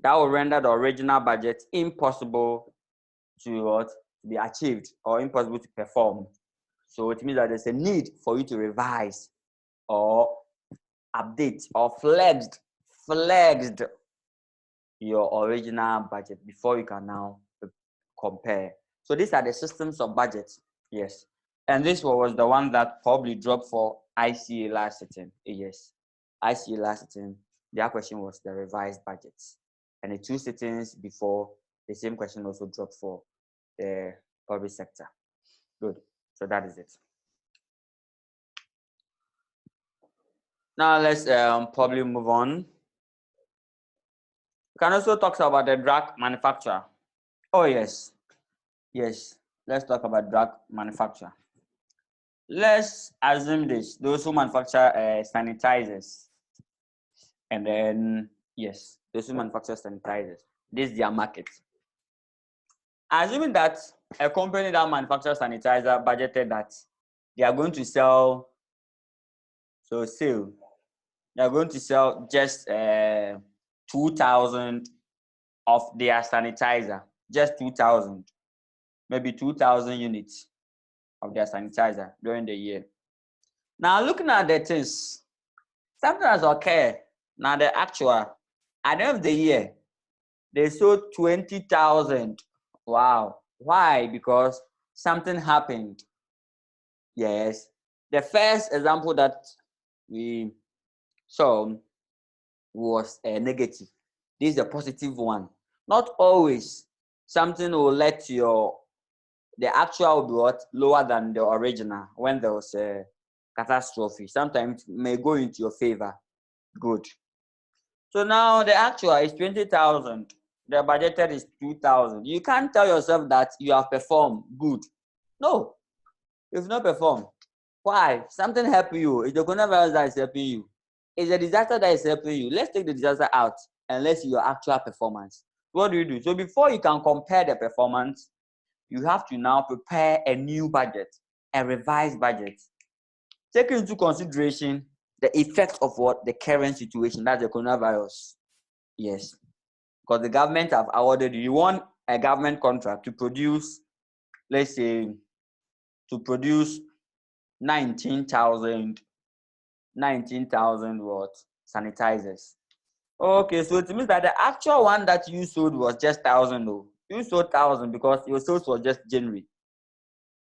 that will render the original budget impossible to be achieved or impossible to perform. So it means that there's a need for you to revise or update or flexed your original budget before you can now compare. So these are the systems of budgets. Yes. And this was the one that probably dropped for ICA last sitting. Yes. ICA last sitting, their question was the revised budgets. And the 2 sittings before, the same question also dropped for the public sector. Good. So that is it. Now let's probably move on. We can also talk about the drug manufacturer. Oh yes, yes. Let's talk about drug manufacturer. Let's assume this: those who manufacture sanitizers, and then yes, those who manufacture sanitizers. This is their market. Assuming that a company that manufactures sanitizer budgeted that they are going to sell, so sale, they are going to sell just 2,000 of their sanitizer, just 2,000, maybe 2,000 units of their sanitizer during the year. Now looking at the things, something has occurred. Now the actual, at the end of the year, they sold 20,000. Wow. Why? Because something happened. Yes. The first example that we saw was a negative. This is a positive one. Not always something will let the actual will be what lower than the original when there was a catastrophe. Sometimes it may go into your favor. Good. So now the actual is 20,000. The budgeted is 2,000. You can't tell yourself that you have performed good. No, you've not performed. Why? Something helped you. It's the coronavirus that is helping you. It's a disaster that is helping you. Let's take the disaster out and let's see your actual performance. What do? So before you can compare the performance, you have to now prepare a new budget, a revised budget. Taking into consideration the effect of what the current situation, that's the coronavirus. Yes. Because the government have awarded you want a government contract to produce, let's say, to produce 19,000 what sanitizers. Okay, so it means that the actual one that you sold was just 1,000. No, you sold 1,000 because your sales was just January.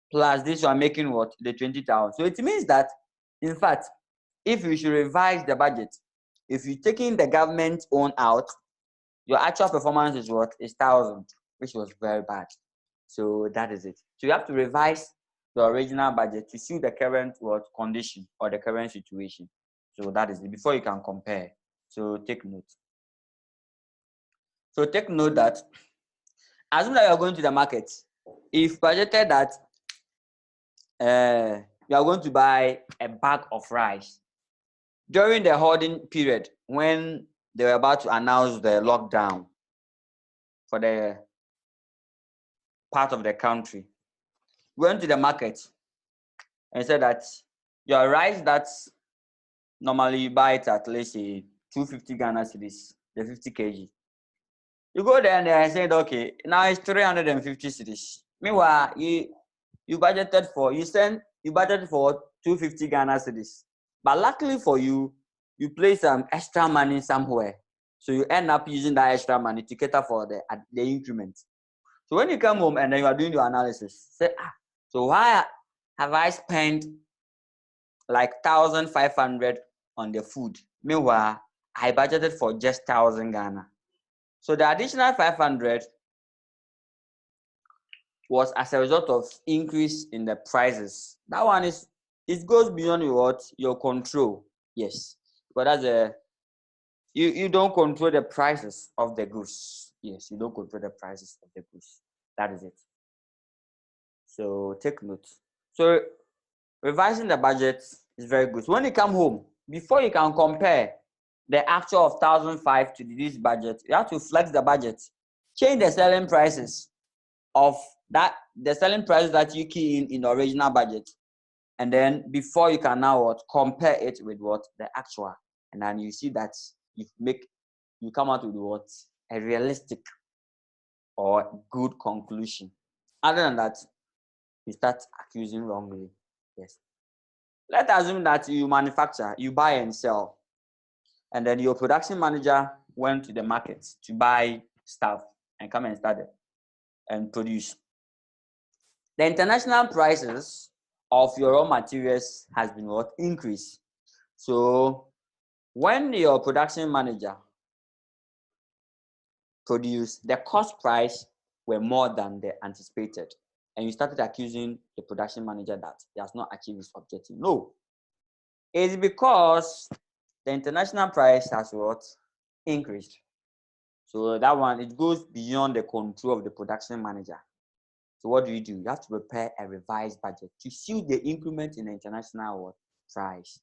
Plus this, you are making what the 20,000. So it means that, in fact, if you should revise the budget, if you're taking the government own out, your actual performance is what is 1,000, which was very bad. So that is it. So you have to revise the original budget to suit the current what condition or the current situation. So that is it before you can compare. So take note. So take note that assume that you are going to the market. If budgeted that you are going to buy a bag of rice during the holding period when they were about to announce the lockdown for the part of the country, went to the market and said that your rice that's normally you buy it at least 250 Ghana cedis, the 50 kg. You go there and they said, okay, now it's 350 cedis. Meanwhile, you budgeted for you budgeted for 250 Ghana cedis. But luckily for you, you place some extra money somewhere. So you end up using that extra money to cater for the increment. So when you come home and then you are doing your analysis, say, so why have I spent like 1,500 on the food? Meanwhile, I budgeted for just 1,000 Ghana. So the additional 500 was as a result of increase in the prices. That one is, it goes beyond your control. Yes, but that's you don't control the prices of the goods. Yes, you don't control the prices of the goods. That is it. So take note. So revising the budget is very good. So when you come home, before you can compare the actual of 1,005 to this budget, you have to flex the budget, change the selling prices of that, the selling prices that you key in the original budget, and then before you can now compare it with the actual, and then you see that you come out with a realistic or good conclusion. Other than that, you start accusing wrongly. Yes. Let's assume that you manufacture, you buy and sell, and then your production manager went to the market to buy stuff and come and start it and produce. The international prices of your raw materials has been increased. So when your production manager produced, the cost price were more than the anticipated. and you started accusing the production manager that he has not achieved his objective. No, it's because the international price has what? Increased. So that one, it goes beyond the control of the production manager. So what do? You have to prepare a revised budget to suit the increment in the international price,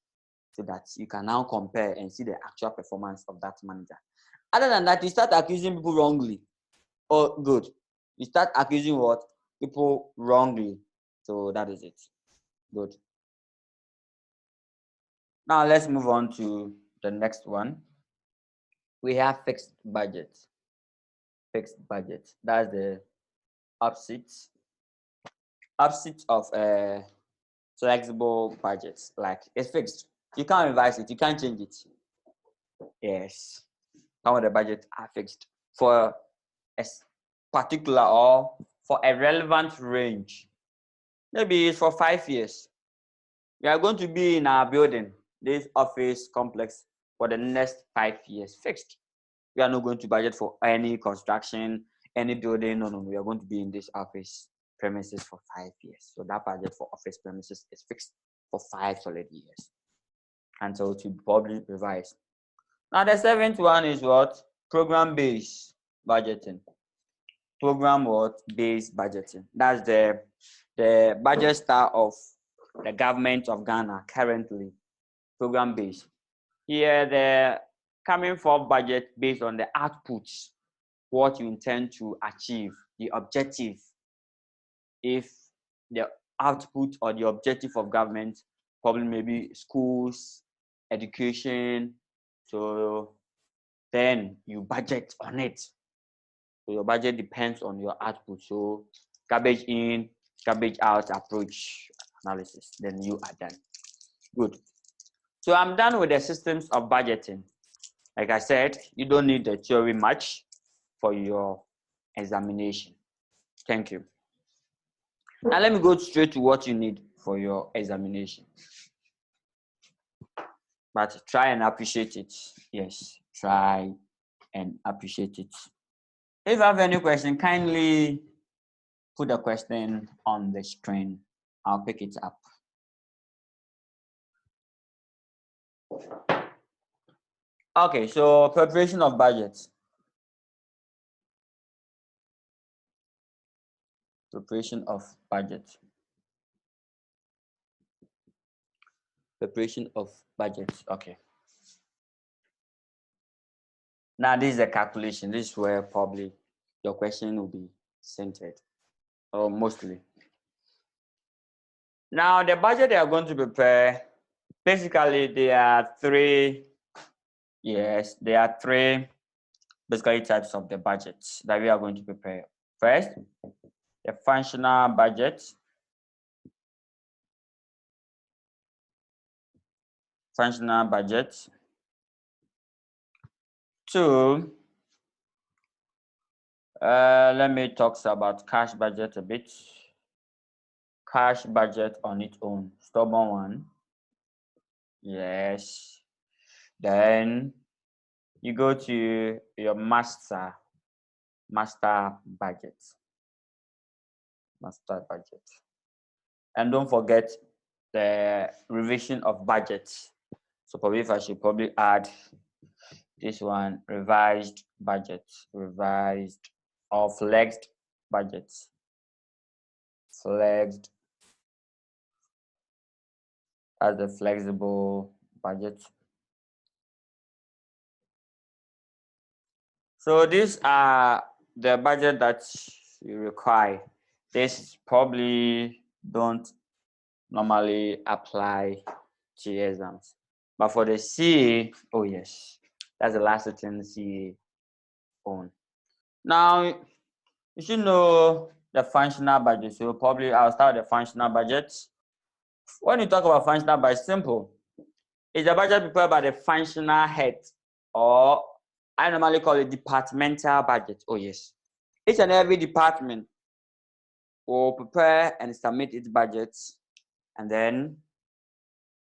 so that you can now compare and see the actual performance of that manager. Other than that, you start accusing people wrongly. Oh, good. You start accusing what? People wrongly. So that is it. Good. Now let's move on to the next one. We have fixed budget. Fixed budget. That's the opposite of flexible budgets. Like, it's fixed. You can't revise it. You can't change it. Yes. Some of the budgets are fixed for a particular or for a relevant range. Maybe it's for 5 years. We are going to be in our building, this office complex, for the next 5 years. Fixed. We are not going to budget for any construction, any building. No. We are going to be in this office premises for 5 years. So that budget for office premises is fixed for 5 solid years. And so to probably revise. Now the seventh one is what? Program-based budgeting. Program what? Based budgeting. That's the budget style of the government of Ghana currently. Program-based. Here, the coming for budget based on the outputs, what you intend to achieve, the objective. If the output or the objective of government probably maybe schools, education, so then you budget on it. So your budget depends on your output. So garbage in, garbage out approach analysis. Then you are done. Good. So I'm done with the systems of budgeting. Like I said, you don't need the theory much for your examination. Thank you. Now let me go straight to what you need for your examination. But try and appreciate it. Yes, try and appreciate it. If you have any question, kindly put the question on the screen. I'll pick it up. Okay, so preparation of budget. Preparation of budget. Preparation of budget. Okay. Now this is a calculation. This is where probably your question will be centered, or mostly. Now the budget they are going to prepare, basically there are three. Yes, there are three basically types of the budgets that we are going to prepare. First, the functional budget. Functional budget. Two, let me talk about cash budget a bit. Cash budget on its own, stubborn one. Yes. Then you go to your master budget. Master budget. And don't forget the revision of budgets. So probably if I should probably add this one, revised budget, revised or flexed budgets. Flexed as a flexible budget. So these are the budget that you require. This probably don't normally apply to exams. But for the CA, oh yes, that's the last thing CA own. Now, you should know the functional budget. So probably I'll start with the functional budget. When you talk about functional budget, simple. It's a budget prepared by the functional head, or I normally call it departmental budget. Oh yes. Each and every department will prepare and submit its budgets, and then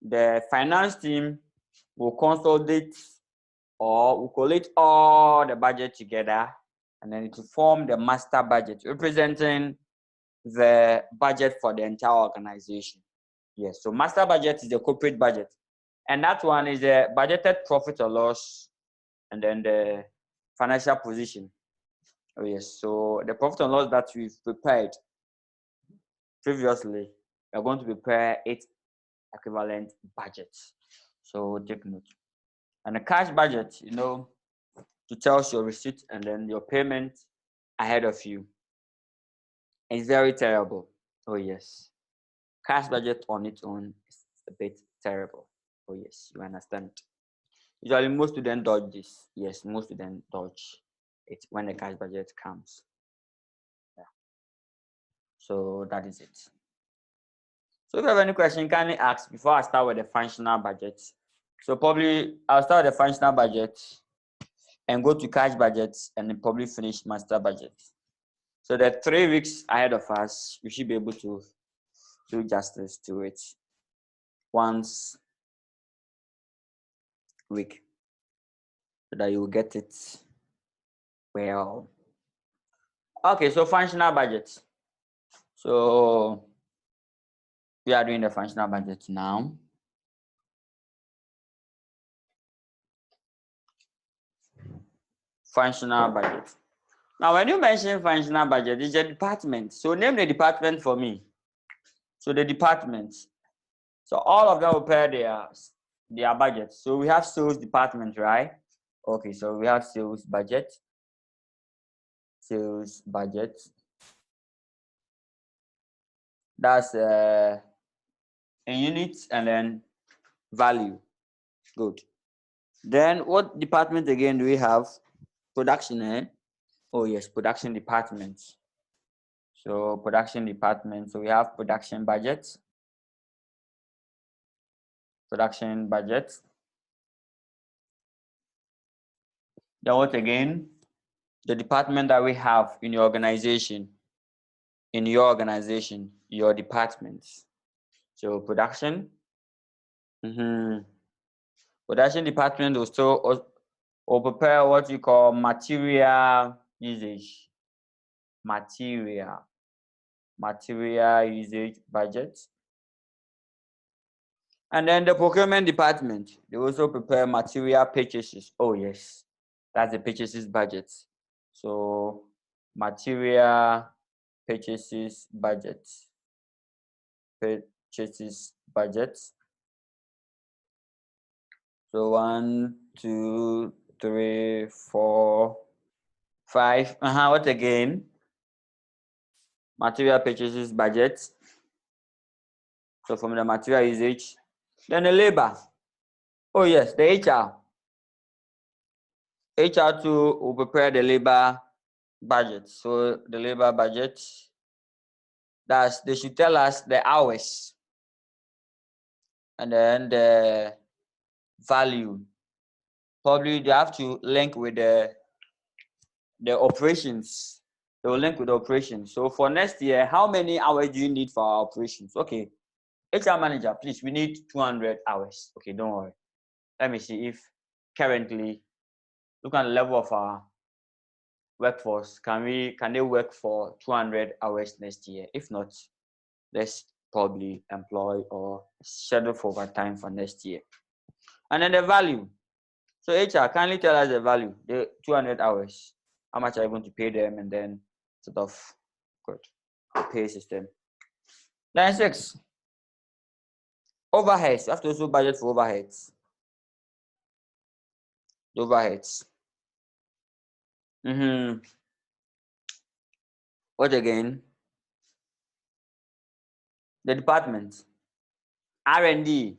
the finance team will consolidate or will collate all the budget together, and then it will form the master budget representing the budget for the entire organization. Yes, so master budget is the corporate budget. And that one is the budgeted profit or loss and then the financial position. Oh yes, so the profit and loss that we've prepared previously, we're going to prepare its equivalent budget. So take note. And the cash budget, to tell your receipt and then your payment ahead of you. It's very terrible. Oh yes. Cash budget on its own is a bit terrible. Oh yes, you understand. Usually most students dodge this. Yes, most students dodge it when the cash budget comes. Yeah. So that is it. So if you have any question, kindly ask before I start with the functional budget. So probably I'll start with the functional budget and go to cash budget and then probably finish master budget. So the 3 weeks ahead of us, we should be able to do justice to it once week so that you will get it well. Okay, so functional budget. So we are doing the functional budget now. Functional budget. Now, when you mention functional budget, it's a department. So name the department for me. So the department. So all of them will prepare their budget. So we have sales department, right? Okay, so we have sales budget. Sales budget. That's a unit and then value. Good. Then what department again do we have? Production, eh? Oh yes, production department. So production department. So we have production budget. Production budget. Then what again? The department that we have in your organization. In your organization, your department. So production. Production department will still or prepare what you call material usage. Material usage budget. And then the procurement department, they also prepare material purchases. Oh yes, that's the purchases budget. So material purchases budget. Purchases budget. So 1, 2, 3, 4, 5. What again? Material purchases budget. So from the material usage, then the labor. Oh yes, the HR. HR2 will prepare the labor budget. So the labor budget, they should tell us the hours and then the value. Probably they have to link with the operations. They will link with the operations. So for next year, how many hours do you need for our operations? Okay, HR manager, please, we need 200 hours. Okay, don't worry. Let me see if currently, look at the level of our workforce. Can they work for 200 hours next year? If not, let's probably employ or schedule for overtime for next year. And then the value. So HR, kindly tell us the value, the 200 hours. How much are you going to pay them? And then sort of good, the pay system. Line 6. Overheads. You have to also budget for overheads. The overheads. What again? The department. R&D,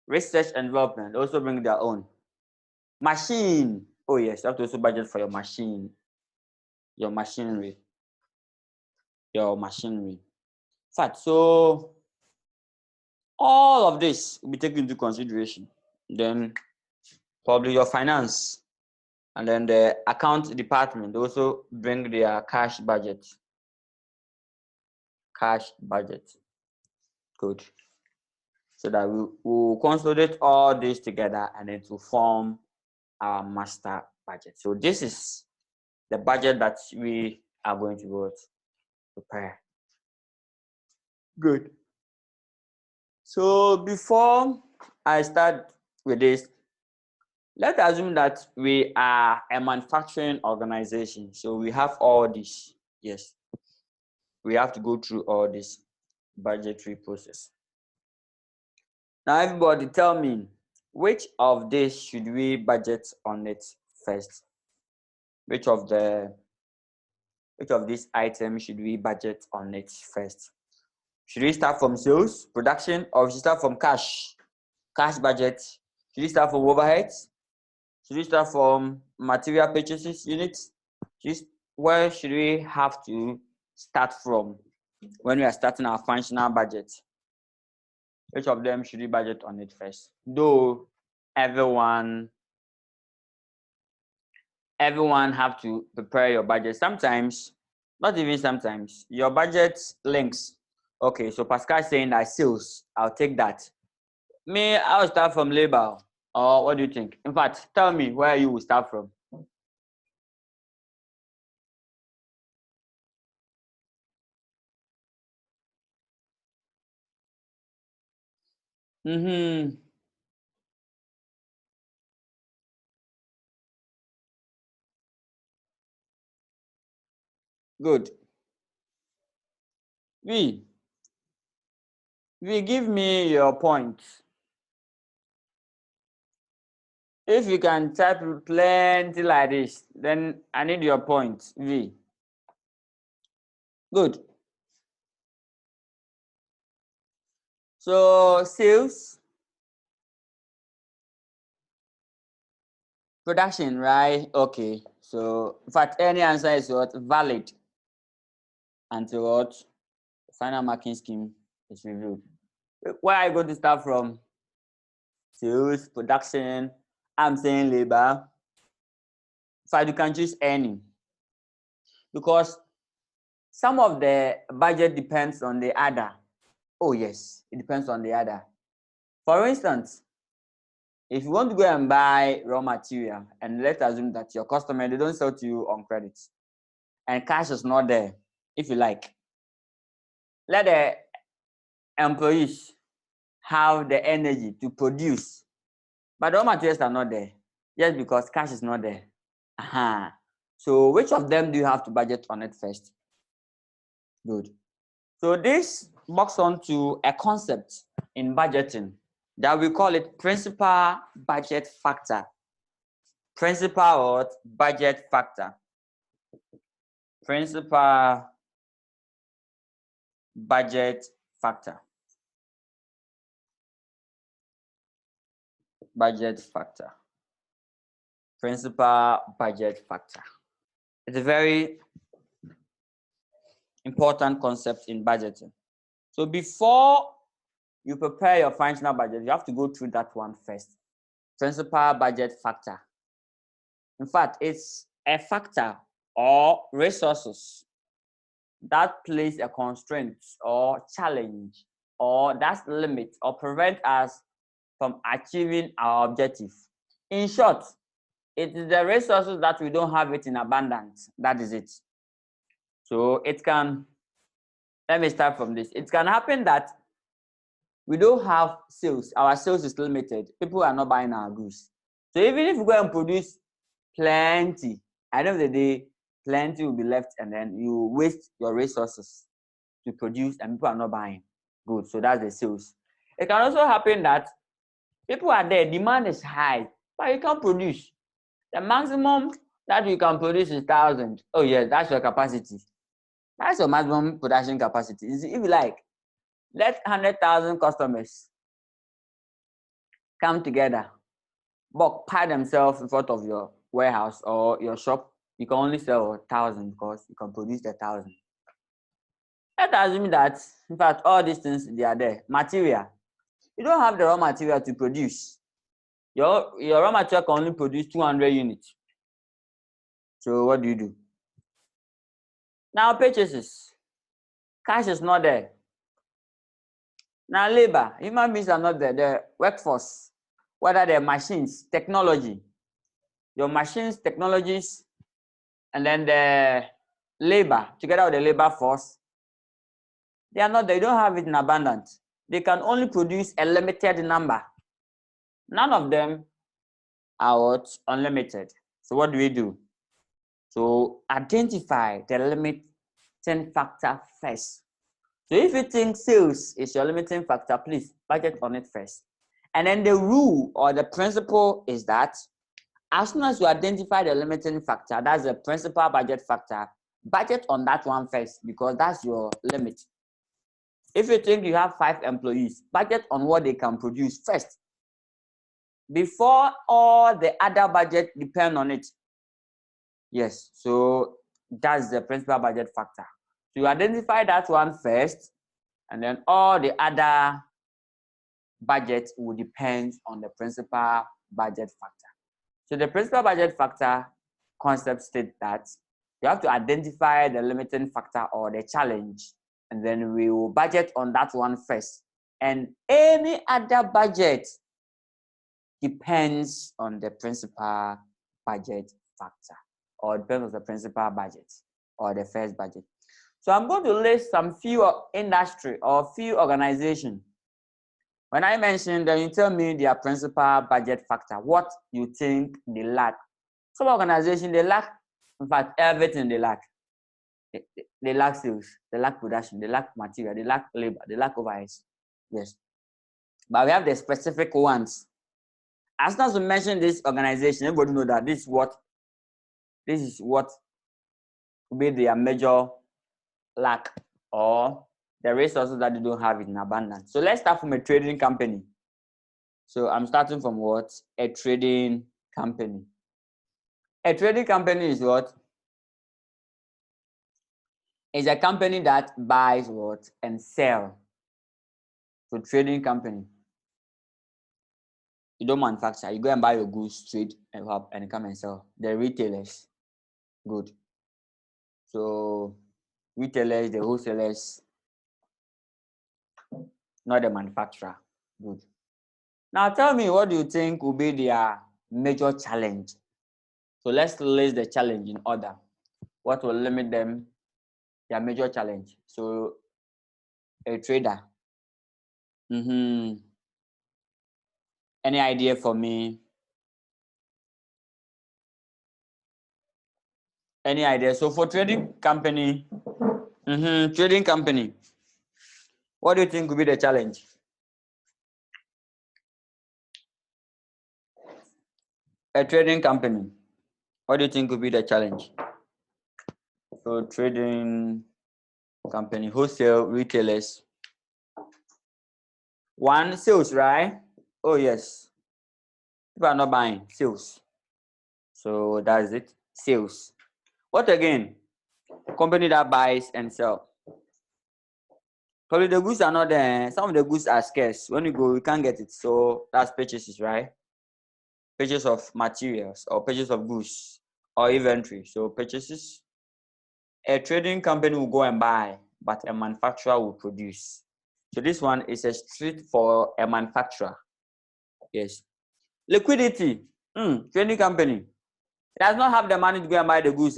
research and development, also bring their own. Machine. Oh yes, you have to also budget for your machine, your machinery. In fact, so all of this will be taken into consideration. Then probably your finance and then the account department also bring their cash budget. Cash budget. Good. So that we will consolidate all this together and then to form our master budget. So this is the budget that we are going to prepare. Good. So before I start with this, let's assume that we are a manufacturing organization. So we have all this. Yes, we have to go through all this budgetary process. Now, everybody tell me, which of this should we budget on it first? Which of these items should we budget on it first? Should we start from sales, production, or should we start from cash? Cash budget. Should we start from overheads? Should we start from material purchases units? Where should we have to start from when we are starting our functional budget? Which of them should we budget on it first? Though everyone have to prepare your budget. Sometimes, not even sometimes, your budget links. Okay, so Pascal is saying that sales, I'll take that. Me, I'll start from labor. Or what do you think? In fact, tell me where you will start from. Mm-hmm. Good. V, give me your point. If you can type plenty like this, then I need your point. V. Good. So sales, production, right? Okay. So in fact, any answer is what? Valid until what? Final marking scheme is reviewed. Where are you going to start from? Sales, production. I'm saying labor. In fact, you can choose any, because some of the budget depends on the other. Oh yes, it depends on the other. For instance, if you want to go and buy raw material, and let's assume that your customer, they don't sell to you on credit, and cash is not there, if you like, let the employees have the energy to produce, but the raw materials are not there, just because cash is not there. So which of them do you have to budget on it first? Good. So this box on to a concept in budgeting that we call it principal budget factor. Principal or budget factor. Principal budget factor. Budget factor. Principal budget factor. It's a very important concept in budgeting. So before you prepare your functional budget, you have to go through that one first. Principal budget factor. In fact, it's a factor or resources that place a constraint or challenge or that limit or prevent us from achieving our objective. In short, it is the resources that we don't have it in abundance. That is it. So it can, let me start from this. It can happen that we don't have sales. Our sales is limited. People are not buying our goods. So even if we go and produce plenty, at the end of the day, plenty will be left, and then you waste your resources to produce and people are not buying. Good. So that's the sales. It can also happen that people are there, demand is high, but you can't produce. The maximum that you can produce is 1,000. Oh yes, that's your capacity. That's your maximum production capacity. If you like, let 100,000 customers come together, but pile themselves in front of your warehouse or your shop. You can only sell 1,000 because you can produce the 1,000. Let's assume that, in fact, all these things, they are there. Material. You don't have the raw material to produce. Your raw material can only produce 200 units. So what do you do? Now purchases. Cash is not there. Now labor. Human beings are not there. The workforce. Whether they're machines, technology. Your machines, technologies, and then the labor, together with the labor force, They are not, they don't have it in abundance. They can only produce a limited number. None of them are what? Unlimited. So what do we do? So identify the limiting factor first. So if you think sales is your limiting factor, please budget on it first. And then the rule or the principle is that as soon as you identify the limiting factor, that's the principal budget factor, budget on that one first because that's your limit. If you think you have 5 employees, budget on what they can produce first before all the other budget depend on it. Yes, so that's the principal budget factor. So you identify that one first, and then all the other budget will depend on the principal budget factor. So the principal budget factor concept states that you have to identify the limiting factor or the challenge, and then we will budget on that one first. And any other budget depends on the principal budget factor, or depends on the principal budget or the first budget. So I'm going to list some few industry or few organizations. When I mention, then you tell me their principal budget factor, what you think they lack. Some organizations, they lack, in fact, everything they lack. They lack sales, they lack production, they lack material, they lack labor, they lack overheads. Yes. But we have the specific ones. As soon as we mention this organization, everybody know that this is what will be their major lack or the resources that they don't have in abundance. So let's start from a trading company. So I'm starting from what? A trading company. A trading company is what? It's a company that buys what? And sell. So trading company. You don't manufacture. You go and buy your goods straight and come and sell. The retailers. Good. So retailers, the wholesalers, not the manufacturer. Good. Now tell me, what do you think will be their major challenge? So let's list the challenge in order. What will limit them? Their major challenge. So a trader. Any idea for me? Any idea? So for trading company, trading company, what do you think will be the challenge? A trading company, what do you think will be the challenge? So trading company, wholesale, retailers. One, sales, right? Oh yes. People are not buying, sales. So that's it, sales. What again? Company that buys and sell. Probably the goods are not there. Some of the goods are scarce. When you go, you can't get it. So that's purchases, right? Purchase of materials or purchase of goods or inventory. So purchases. A trading company will go and buy, but a manufacturer will produce. So this one is a street for a manufacturer. Yes. Liquidity. Trading company. It does not have the money to go and buy the goods,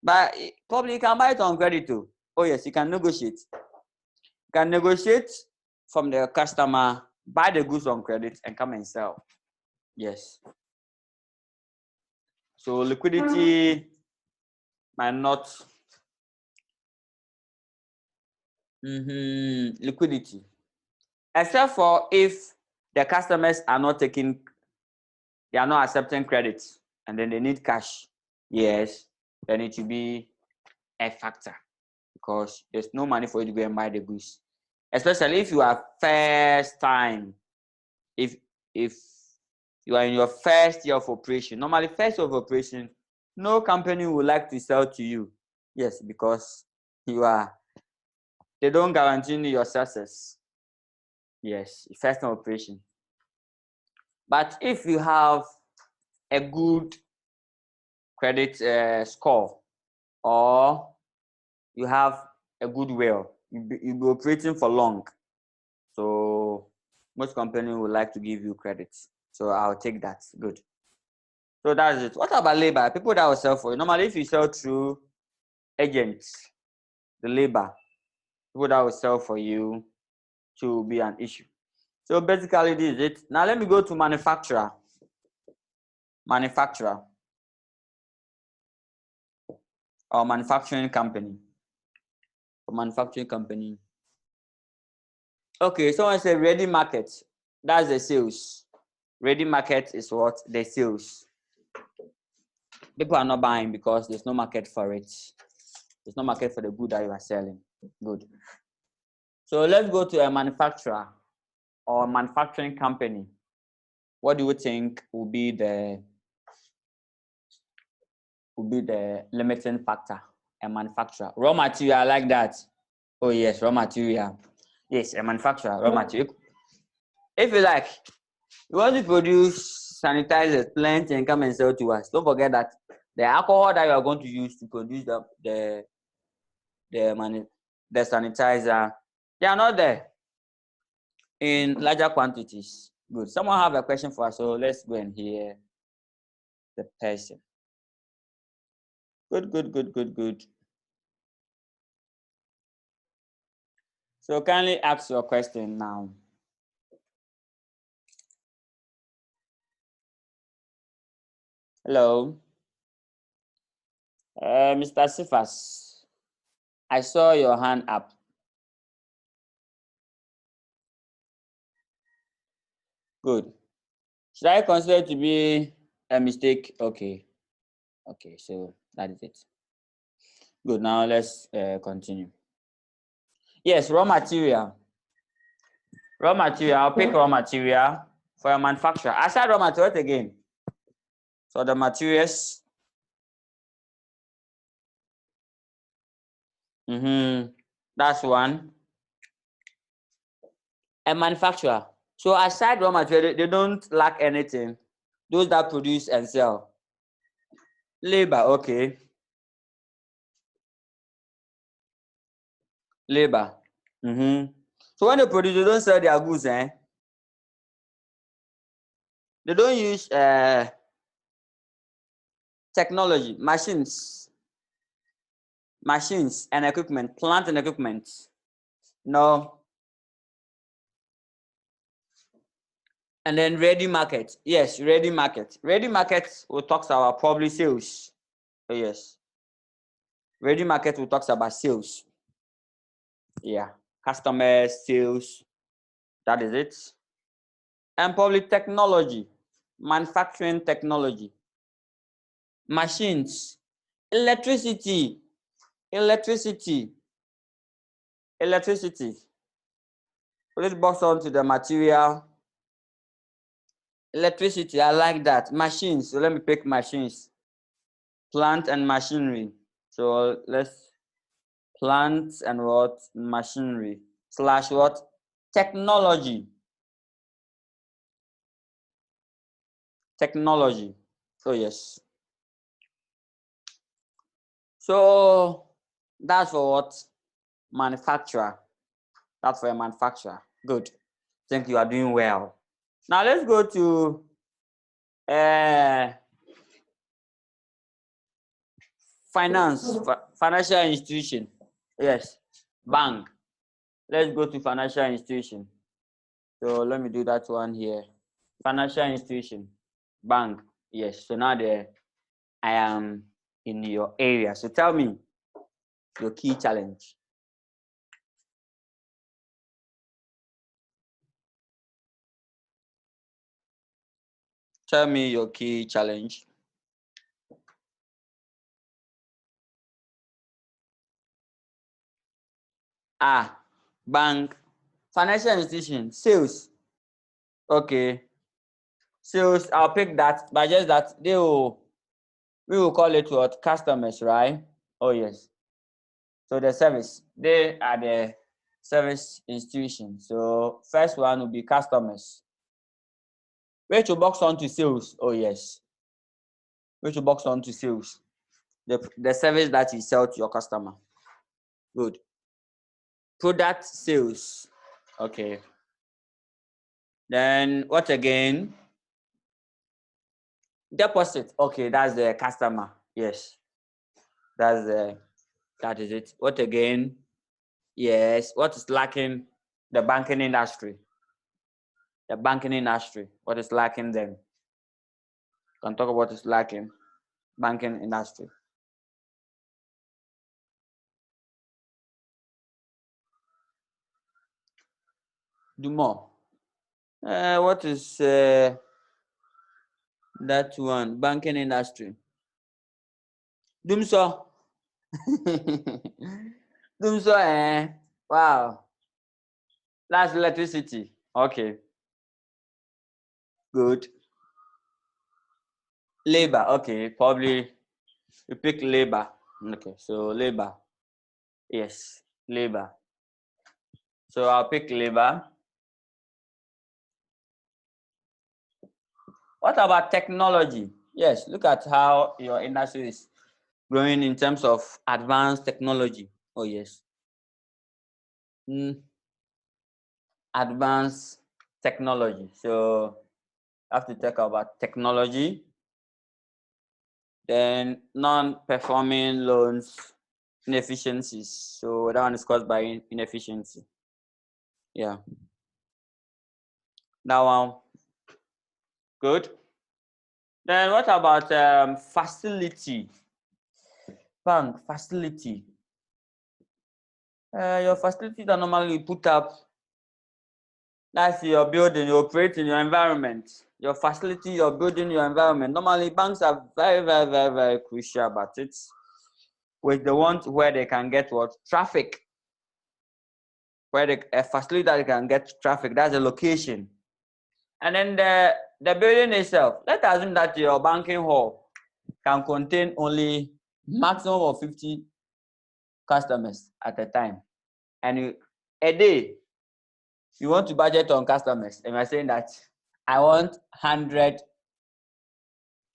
but probably you can buy it on credit too. Oh yes, you can negotiate. You can negotiate from the customer, buy the goods on credit and come and sell. Yes. So liquidity might not. Liquidity. Except for if the customers are not taking, they are not accepting credit and then they need cash. Yes, then it will be a factor because there's no money for you to go and buy the goods. Especially if you are first time, if you are in your first year of operation. Normally, first year of operation, no company would like to sell to you. Yes, because they don't guarantee your success. Yes, first time operation. But if you have a good credit score or you have a good will, you'll be operating for long. So most companies would like to give you credit. So I'll take that. Good. So that's it. What about labor? People that will sell for you. Normally, if you sell through agents, the labor. people that will sell for you to be an issue. So basically this is it. Now let me go to manufacturer. Manufacturer or manufacturing company. Manufacturing company. Okay, someone said ready market. That's the sales. Ready market is what? The sales. People are not buying because there's no market for it. There's no market for the good that you are selling. Good. So let's go to a manufacturer or a manufacturing company. What do you think will be the limiting factor? A manufacturer. Raw material, like that. Oh yes, raw material. Yes, a manufacturer, raw material. If you like, you want to produce sanitizers, plenty, and come and sell to us. Don't forget that the alcohol that you are going to use to produce the sanitizer, they are not there in larger quantities. Good. Someone have a question for us, so let's go and hear the person. Good. So kindly ask your question now. Hello. Mr. Sifas, I saw your hand up. Good. Should I consider it to be a mistake? Okay, so that is it. Good, now let's continue. Yes, raw material. Raw material, I'll pick raw material for a manufacturer. I said raw material, what again? So the materials. That's one. A manufacturer. So aside raw material, they don't lack anything. Those that produce and sell. Labor, okay. Labor. So when they produce, they don't sell their goods, eh? They don't use technology, machines and equipment, plant and equipment. No. And then ready market. Yes, ready market. Ready market will talk about probably sales. Oh, yes. Ready market will talk about sales. Yeah. Customers, sales. That is it. And probably technology. Manufacturing technology. Machines. Electricity. Let's box on to the material. Electricity, I like that. Machines, so let me pick machines. Plant and machinery. So let's plant and what? Machinery. / what? Technology. Technology. Oh yes. So that's for what? Manufacturer. That's for a manufacturer. Good. Think you are doing well. Now let's go to financial institution. Yes, bank. Let's go to financial institution. So let me do that one here. Financial institution, bank. Yes. So now I am in your area. So tell me your key challenge. Tell me your key challenge. Bank, financial institution, sales. Okay, sales. I'll pick that, but just that we will call it what? Customers, right? Oh yes. So the service, they are the service institution. So first one will be customers. Which will box on to sales. Oh yes. Which will box on to sales. The service that you sell to your customer. Good. Product sales. Okay. Then what again? Deposit. Okay, that's the customer. Yes. That is it. What again? Yes. What is lacking the banking industry? The banking industry. What is lacking them? Can talk about what is lacking banking industry. Do more. What is that one? Banking industry. Dumso. Dumso, wow. That's electricity. Okay. Good. Labor. Okay. Probably you pick labor. Okay. So labor. Yes. Labor. So I'll pick labor. What about technology? Yes. Look at how your industry is growing in terms of advanced technology. Oh, yes. Advanced technology. So I have to talk about technology. Then non-performing loans inefficiencies. So that one is caused by inefficiency. Yeah. That one, good. Then what about facility? Bank facility. Your facility that normally put up, that's your building, you operate in your environment. Your facility, your building, your environment. Normally, banks are very, very, very, very crucial about it. With the ones where they can get what? Traffic. Where a facility that can get traffic, that's a location. And then the building itself, let's assume that your banking hall can contain only maximum of 50 customers at a time. And a day, you want to budget on customers, and you're saying that I want 100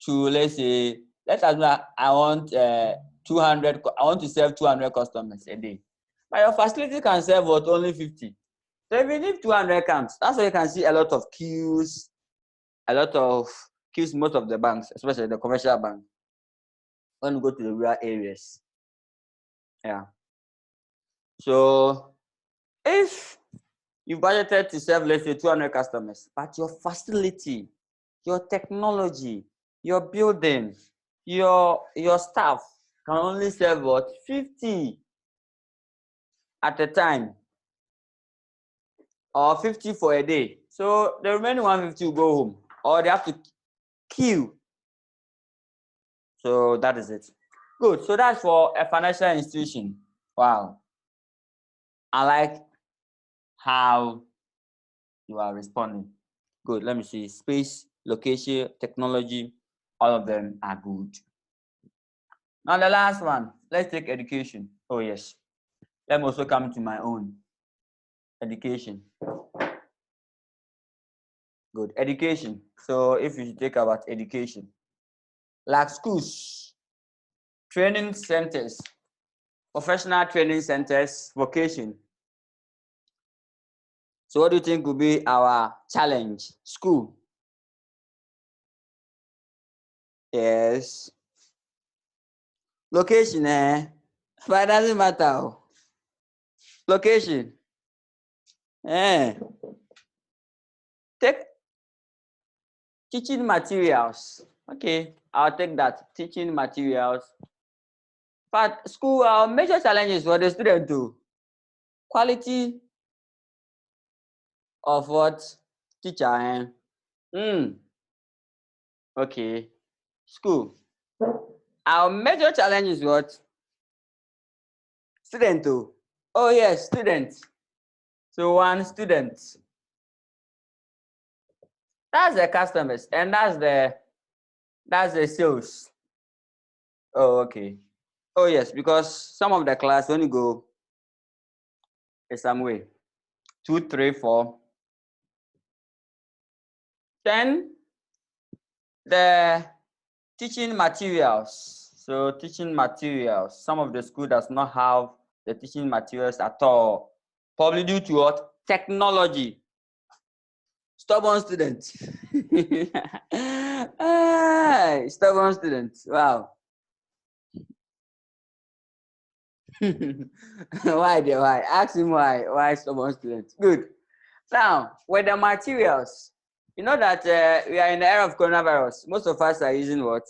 to, let's say, let's assume that I want 200, I want to serve 200 customers a day. But your facility can serve what? Only 50. So even if 200 comes, that's why you can see a lot of queues, most of the banks, especially the commercial bank, when you go to the rural areas. Yeah. So if you budgeted to serve, let's say, 200 customers, but your facility, your technology, your building, your staff can only serve what? 50 at a time, or 50 for a day. So the remaining 150 will go home, or they have to queue. So that is it. Good. So that's for a financial institution. Wow. I like how you are responding. Good. Let me see. Space, location, technology, all of them are good. Now the last one. Let's take education. Oh yes. Let me also come to my own. Education. Good. Education. So if you take about education, like schools, training centers, professional training centers, vocation. So what do you think will be our challenge? School. Yes. Location, but it doesn't matter. Location. Eh. Take teaching materials. Okay, I'll take that. Teaching materials. But school, our major challenges for the student too. Quality of what? Teacher. Okay. School. Our major challenge is what? Student too. Oh yes, student. So one student. That's the customers, and that's the sales. Oh, okay. Oh yes, because some of the class when you go is some way. 2, 3, 4. Then the teaching materials. So teaching materials. Some of the school does not have the teaching materials at all. Probably due to what? Technology. Stubborn students. Stubborn students. Wow. Why the why? Ask him why. Why stubborn students? Good. Now, with the materials, you know that we are in the era of coronavirus. Most of us are using what?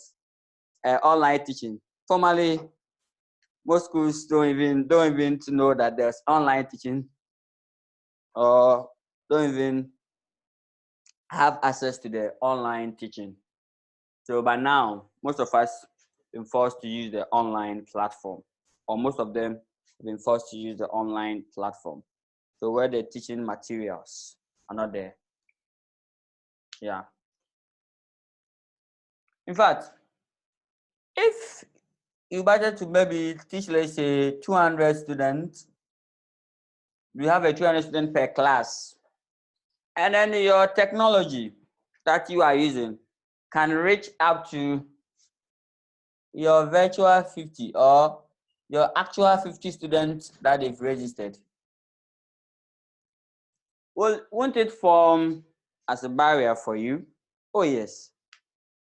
Online teaching. Formerly, most schools don't even know that there's online teaching, or don't even have access to the online teaching. So by now, most of us have been forced to use the online platform, or most of them have been forced to use the online platform. So where the teaching materials are not there. Yeah. In fact, if you budget to maybe teach, let's say, 200 students, you have a 200 student per class, and then your technology that you are using can reach up to your virtual 50 or your actual 50 students that they've registered. Well, won't it form as a barrier for you? Oh yes.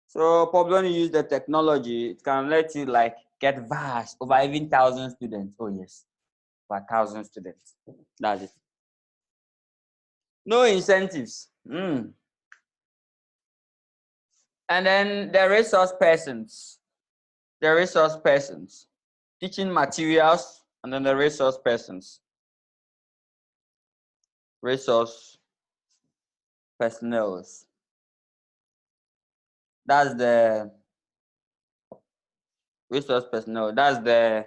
So probably when you use the technology, it can let you like get vast over even 1,000 students. Oh yes, over 1,000 students. That's it. No incentives. And then the resource persons. The resource persons. Teaching materials and then the resource persons. Resource personnel. That's the resource personnel. That's the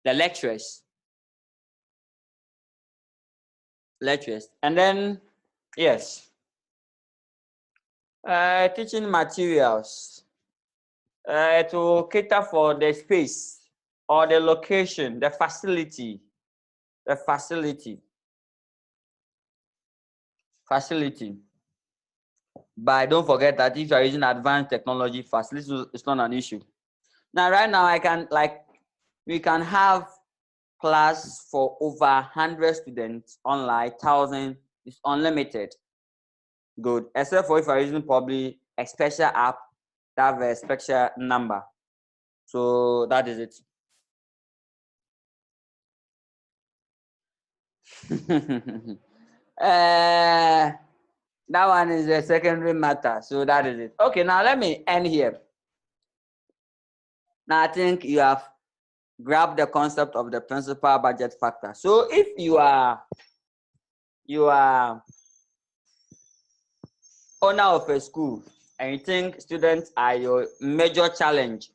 lecturers. Lecturers. And then yes. Teaching materials. To cater for the space or the location, the facility. The facility. Facility. But don't forget that if you are using advanced technology, facility is not an issue. Now, right now, we can have class for over 100 students online, 1,000 is unlimited. Good, except for if you're using probably a special app that have a special number. So that is it. That one is a secondary matter. So that is it. Okay, now let me end here. Now I think you have grabbed the concept of the principal budget factor. So if you are owner of a school and you think students are your major challenge,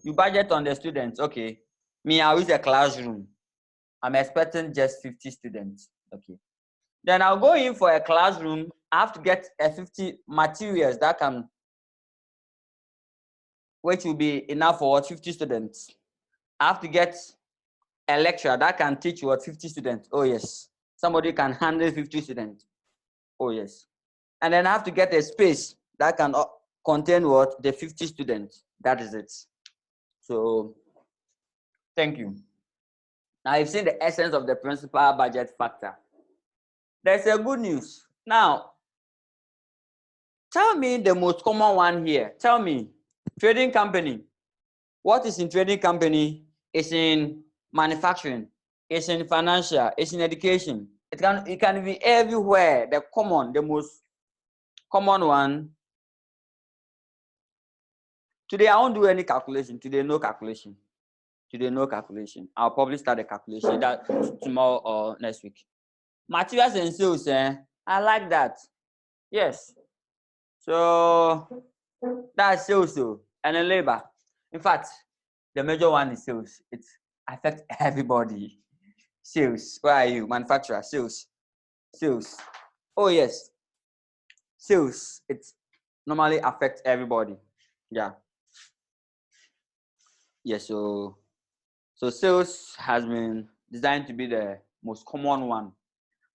you budget on the students. Okay, me, I'll use a classroom. I'm expecting just 50 students. Okay. Then I'll go in for a classroom. I have to get a 50 materials that can, which will be enough for what 50 students. I have to get a lecturer that can teach what 50 students. Oh yes. Somebody can handle 50 students. Oh yes. And then I have to get a space that can contain what the 50 students. That is it. So thank you. Now you've seen the essence of the principal budget factor. There's a good news. Now, tell me the most common one here. Tell me, trading company. What is in trading company? It's in manufacturing. It's in financial. It's in education. It can be everywhere. The most common one. Today I won't do any calculation. Today no calculation. Today no calculation. I'll probably start the calculation that tomorrow or next week. Materials and sales. I like that. Yes. So that's sales and then labor. In fact, the major one is sales. It affects everybody. Sales. Where are you? Manufacturer. Sales. Sales. Oh yes. Sales. It normally affects everybody. Yeah. Yes. So sales has been designed to be the most common one.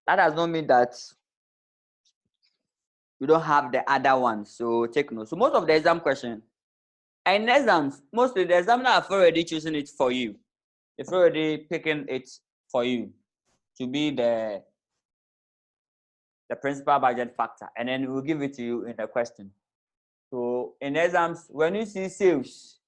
That does not mean that we don't have the other ones. So take note. So most of the exam question and exams, mostly the examiner have already chosen it for you. They've already picking it for you to be the principal budget factor, and then we'll give it to you in the question. So in exams, when you see sales,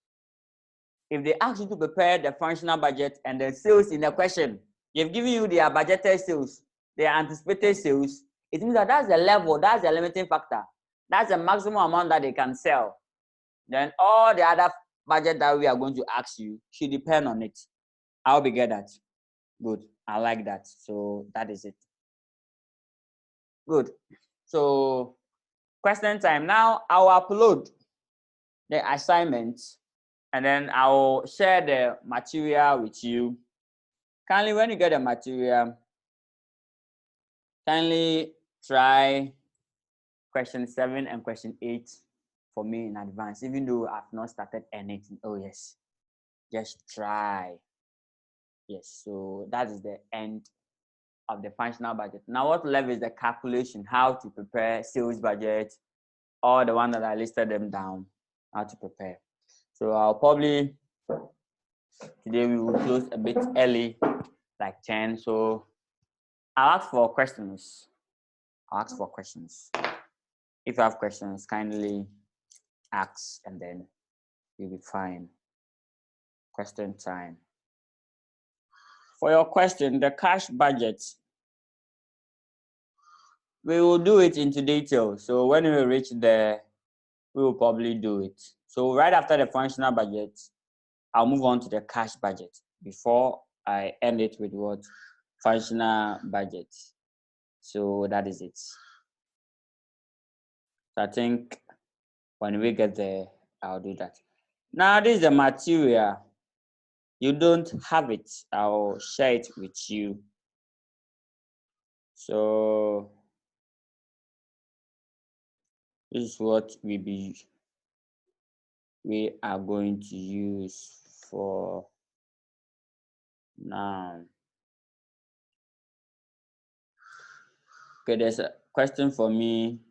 if they ask you to prepare the functional budget and the sales in the question, they've given you their budgeted sales, their anticipated sales, it means that that's the level, that's the limiting factor. That's the maximum amount that they can sell. Then all the other budget that we are going to ask you should depend on it. I'll be get that. Good. I like that. So that is it. Good. So question time. Now I'll upload the assignment and then I'll share the material with you. Kindly, when you get the material, kindly try question 7 and question 8 for me in advance, even though I've not started anything. Oh yes, just try. Yes, so that is the end of the functional budget. Now what left is the calculation, how to prepare sales budget, all the one that I listed them down, how to prepare. So I'll probably, today we will close a bit early, like 10. So I'll ask for questions. If you have questions, kindly ask and then you'll be fine. Question time. For your question, the cash budget, we will do it into detail. So when we reach there, we will probably do it. So right after the functional budget, I'll move on to the cash budget before I end it with what? Functional budget. So that is it. So I think when we get there, I'll do that. Now this is the material. You don't have it. I'll share it with you. So this is what we are going to use for now. Okay, there's a question for me.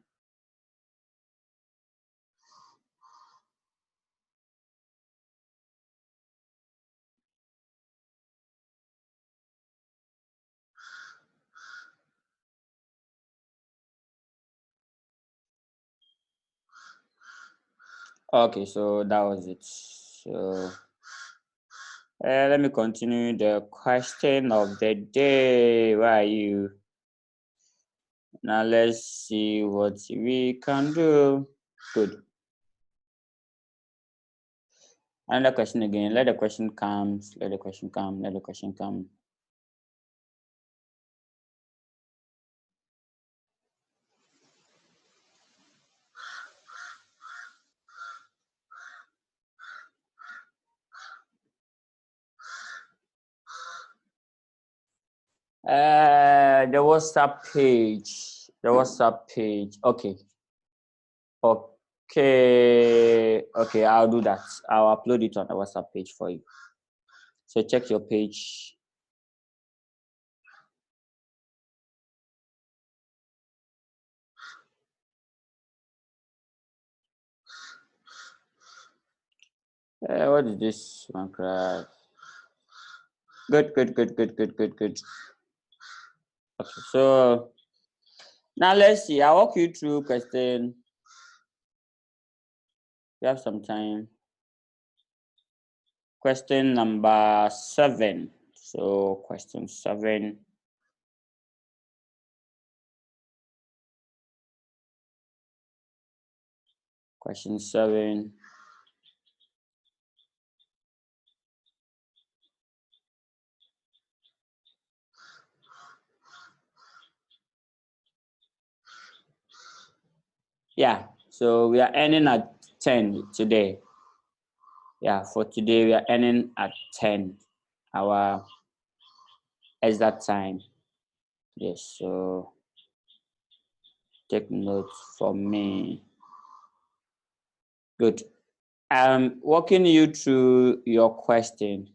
Okay, so that was it. So let me continue the question of the day. Where are you? Now let's see what we can do. Good. Another question again. Let the question come. Let the question come. Let the question come. The WhatsApp page. The WhatsApp page. Okay. Okay, I'll do that. I'll upload it on the WhatsApp page for you. So check your page. What is this Minecraft? Good. Okay, so now let's see. I'll walk you through question. We have some time. Question number 7. So question 7. Question 7. Yeah, so we are ending at 10 today. Yeah, for today we are ending at 10. Our exact time. Yes, so take notes for me. Good. I'm walking you through your question.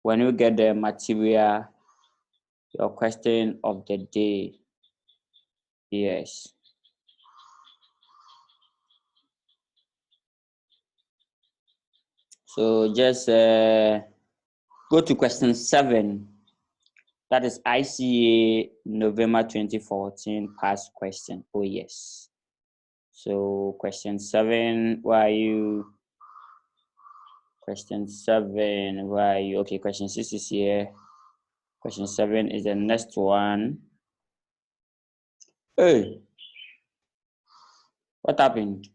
When you get the material, your question of the day. Yes. So just go to question 7. That is ICA November 2014 past question. Oh yes. So question 7, where are you? Question 7, where are you? Okay, question 6 is here. Question 7 is the next one. Hey, what happened?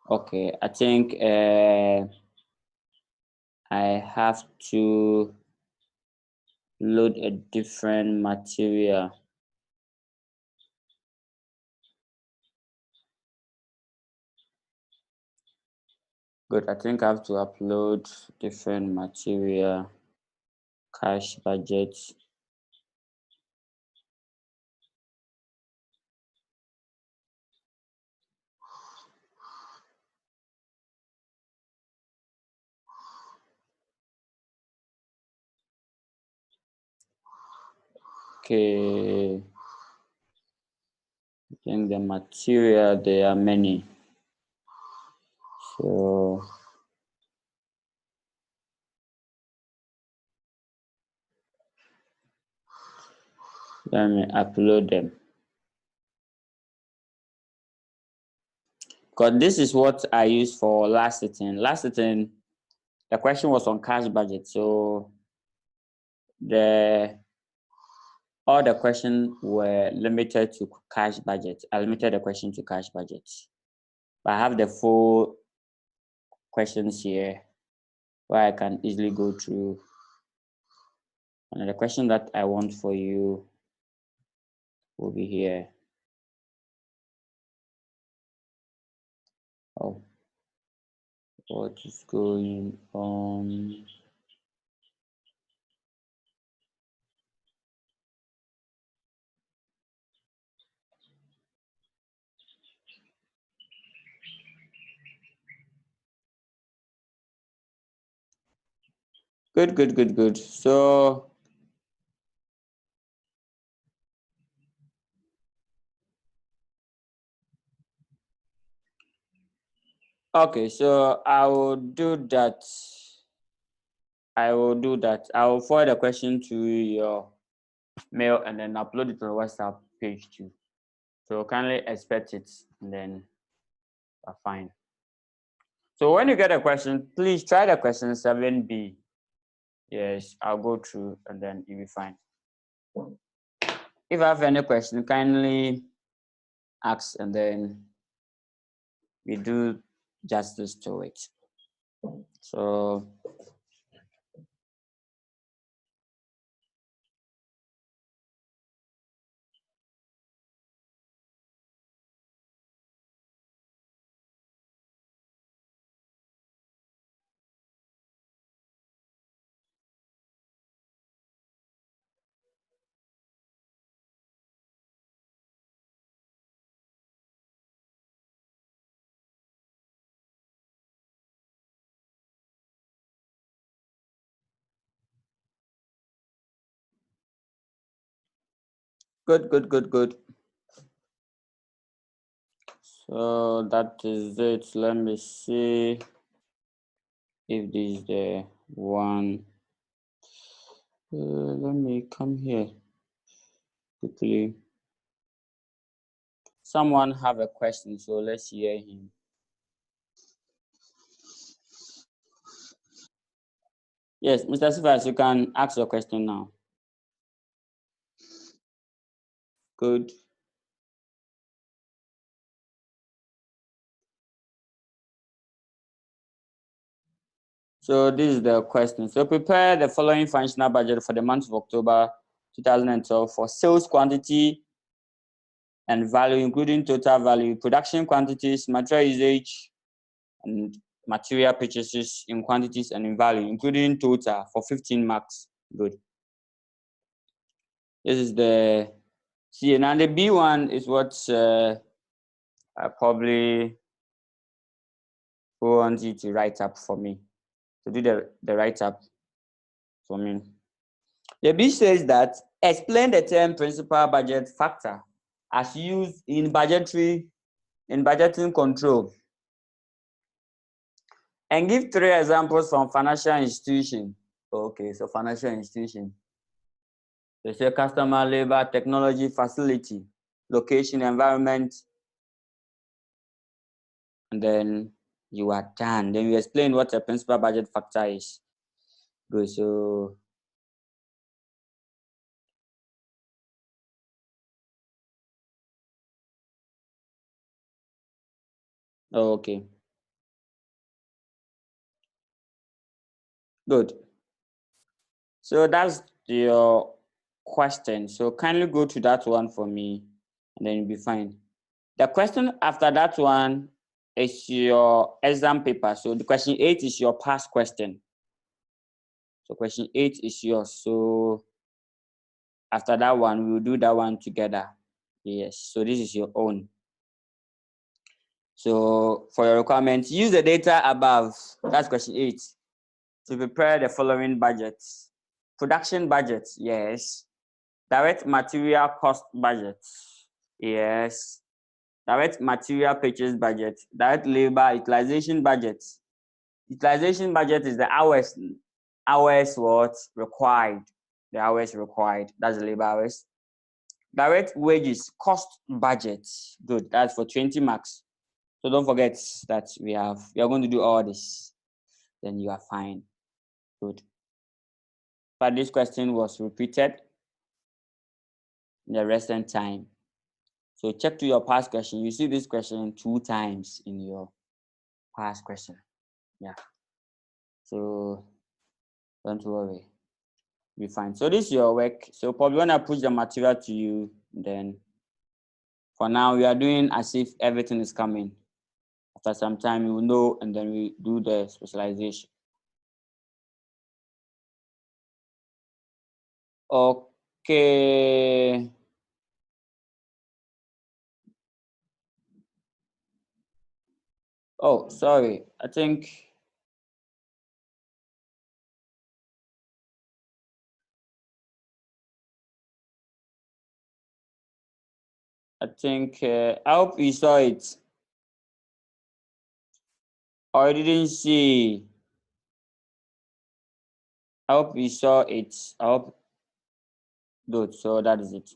Okay, I think I have to load a different material. Good, I think I have to upload different material, cash budget. Okay, I think the material, there are many. So let me upload them. Because this is what I used for last sitting. Last sitting, the question was on cash budget. So all the questions were limited to cash budget. I limited the question to cash budget. But I have the full questions here where I can easily go through. And the question that I want for you will be here. Oh, what is going on? Good. So okay, so I will do that. I will forward the question to your mail and then upload it to the WhatsApp page too. So kindly expect it and then we're fine. So when you get a question, please try the question 7B. Yes, I'll go through and then you'll be fine. If I have any question, kindly ask and then we do justice to it. So good. So that is it. Let me see if this is the one. Let me come here quickly. Someone have a question, so let's hear him. Yes, Mr. Sivas, you can ask your question now. Good. So this is the question. So prepare the following functional budget for the month of October 2012 for sales quantity and value, including total value, production quantities, material usage, and material purchases in quantities and in value, including total for 15 marks. Good. This is the C. Now the B one is what I probably want you to write up for me. To do the write up for me. The B says that explain the term principal budget factor as used in budgeting control. And give 3 examples from financial institution. Okay, so financial institution. They say customer, labor, technology, facility, location, environment, and then you are done. Then you explain what a principal budget factor is. Good. So okay. Good. So that's your question. So kindly go to that one for me, and then you'll be fine. The question after that one is your exam paper. So the question 8 is your past question. So question 8 is yours. So after that one, we will do that one together. Yes. So this is your own. So for your requirements, use the data above. That's question 8. To prepare the following budgets. Production budget, yes. Direct material cost budget, yes. Direct material purchase budget. Direct labor utilization budget. Utilization budget is the hours what required. The hours required. That's the labor hours. Direct wages cost budget. Good. That's for 20 marks. So don't forget that we are going to do all this. Then you are fine. Good. But this question was repeated in the recent time. So check to your past question. You see this question 2 times in your past question. Yeah. So don't worry. Be fine. So this is your work. So probably when I push the material to you, then for now we are doing as if everything is coming. After some time you will know, and then we do the specialization. Okay. Oh, sorry. I think I hope you saw it. Or you didn't see. I hope you saw it. I hope good. So that is it.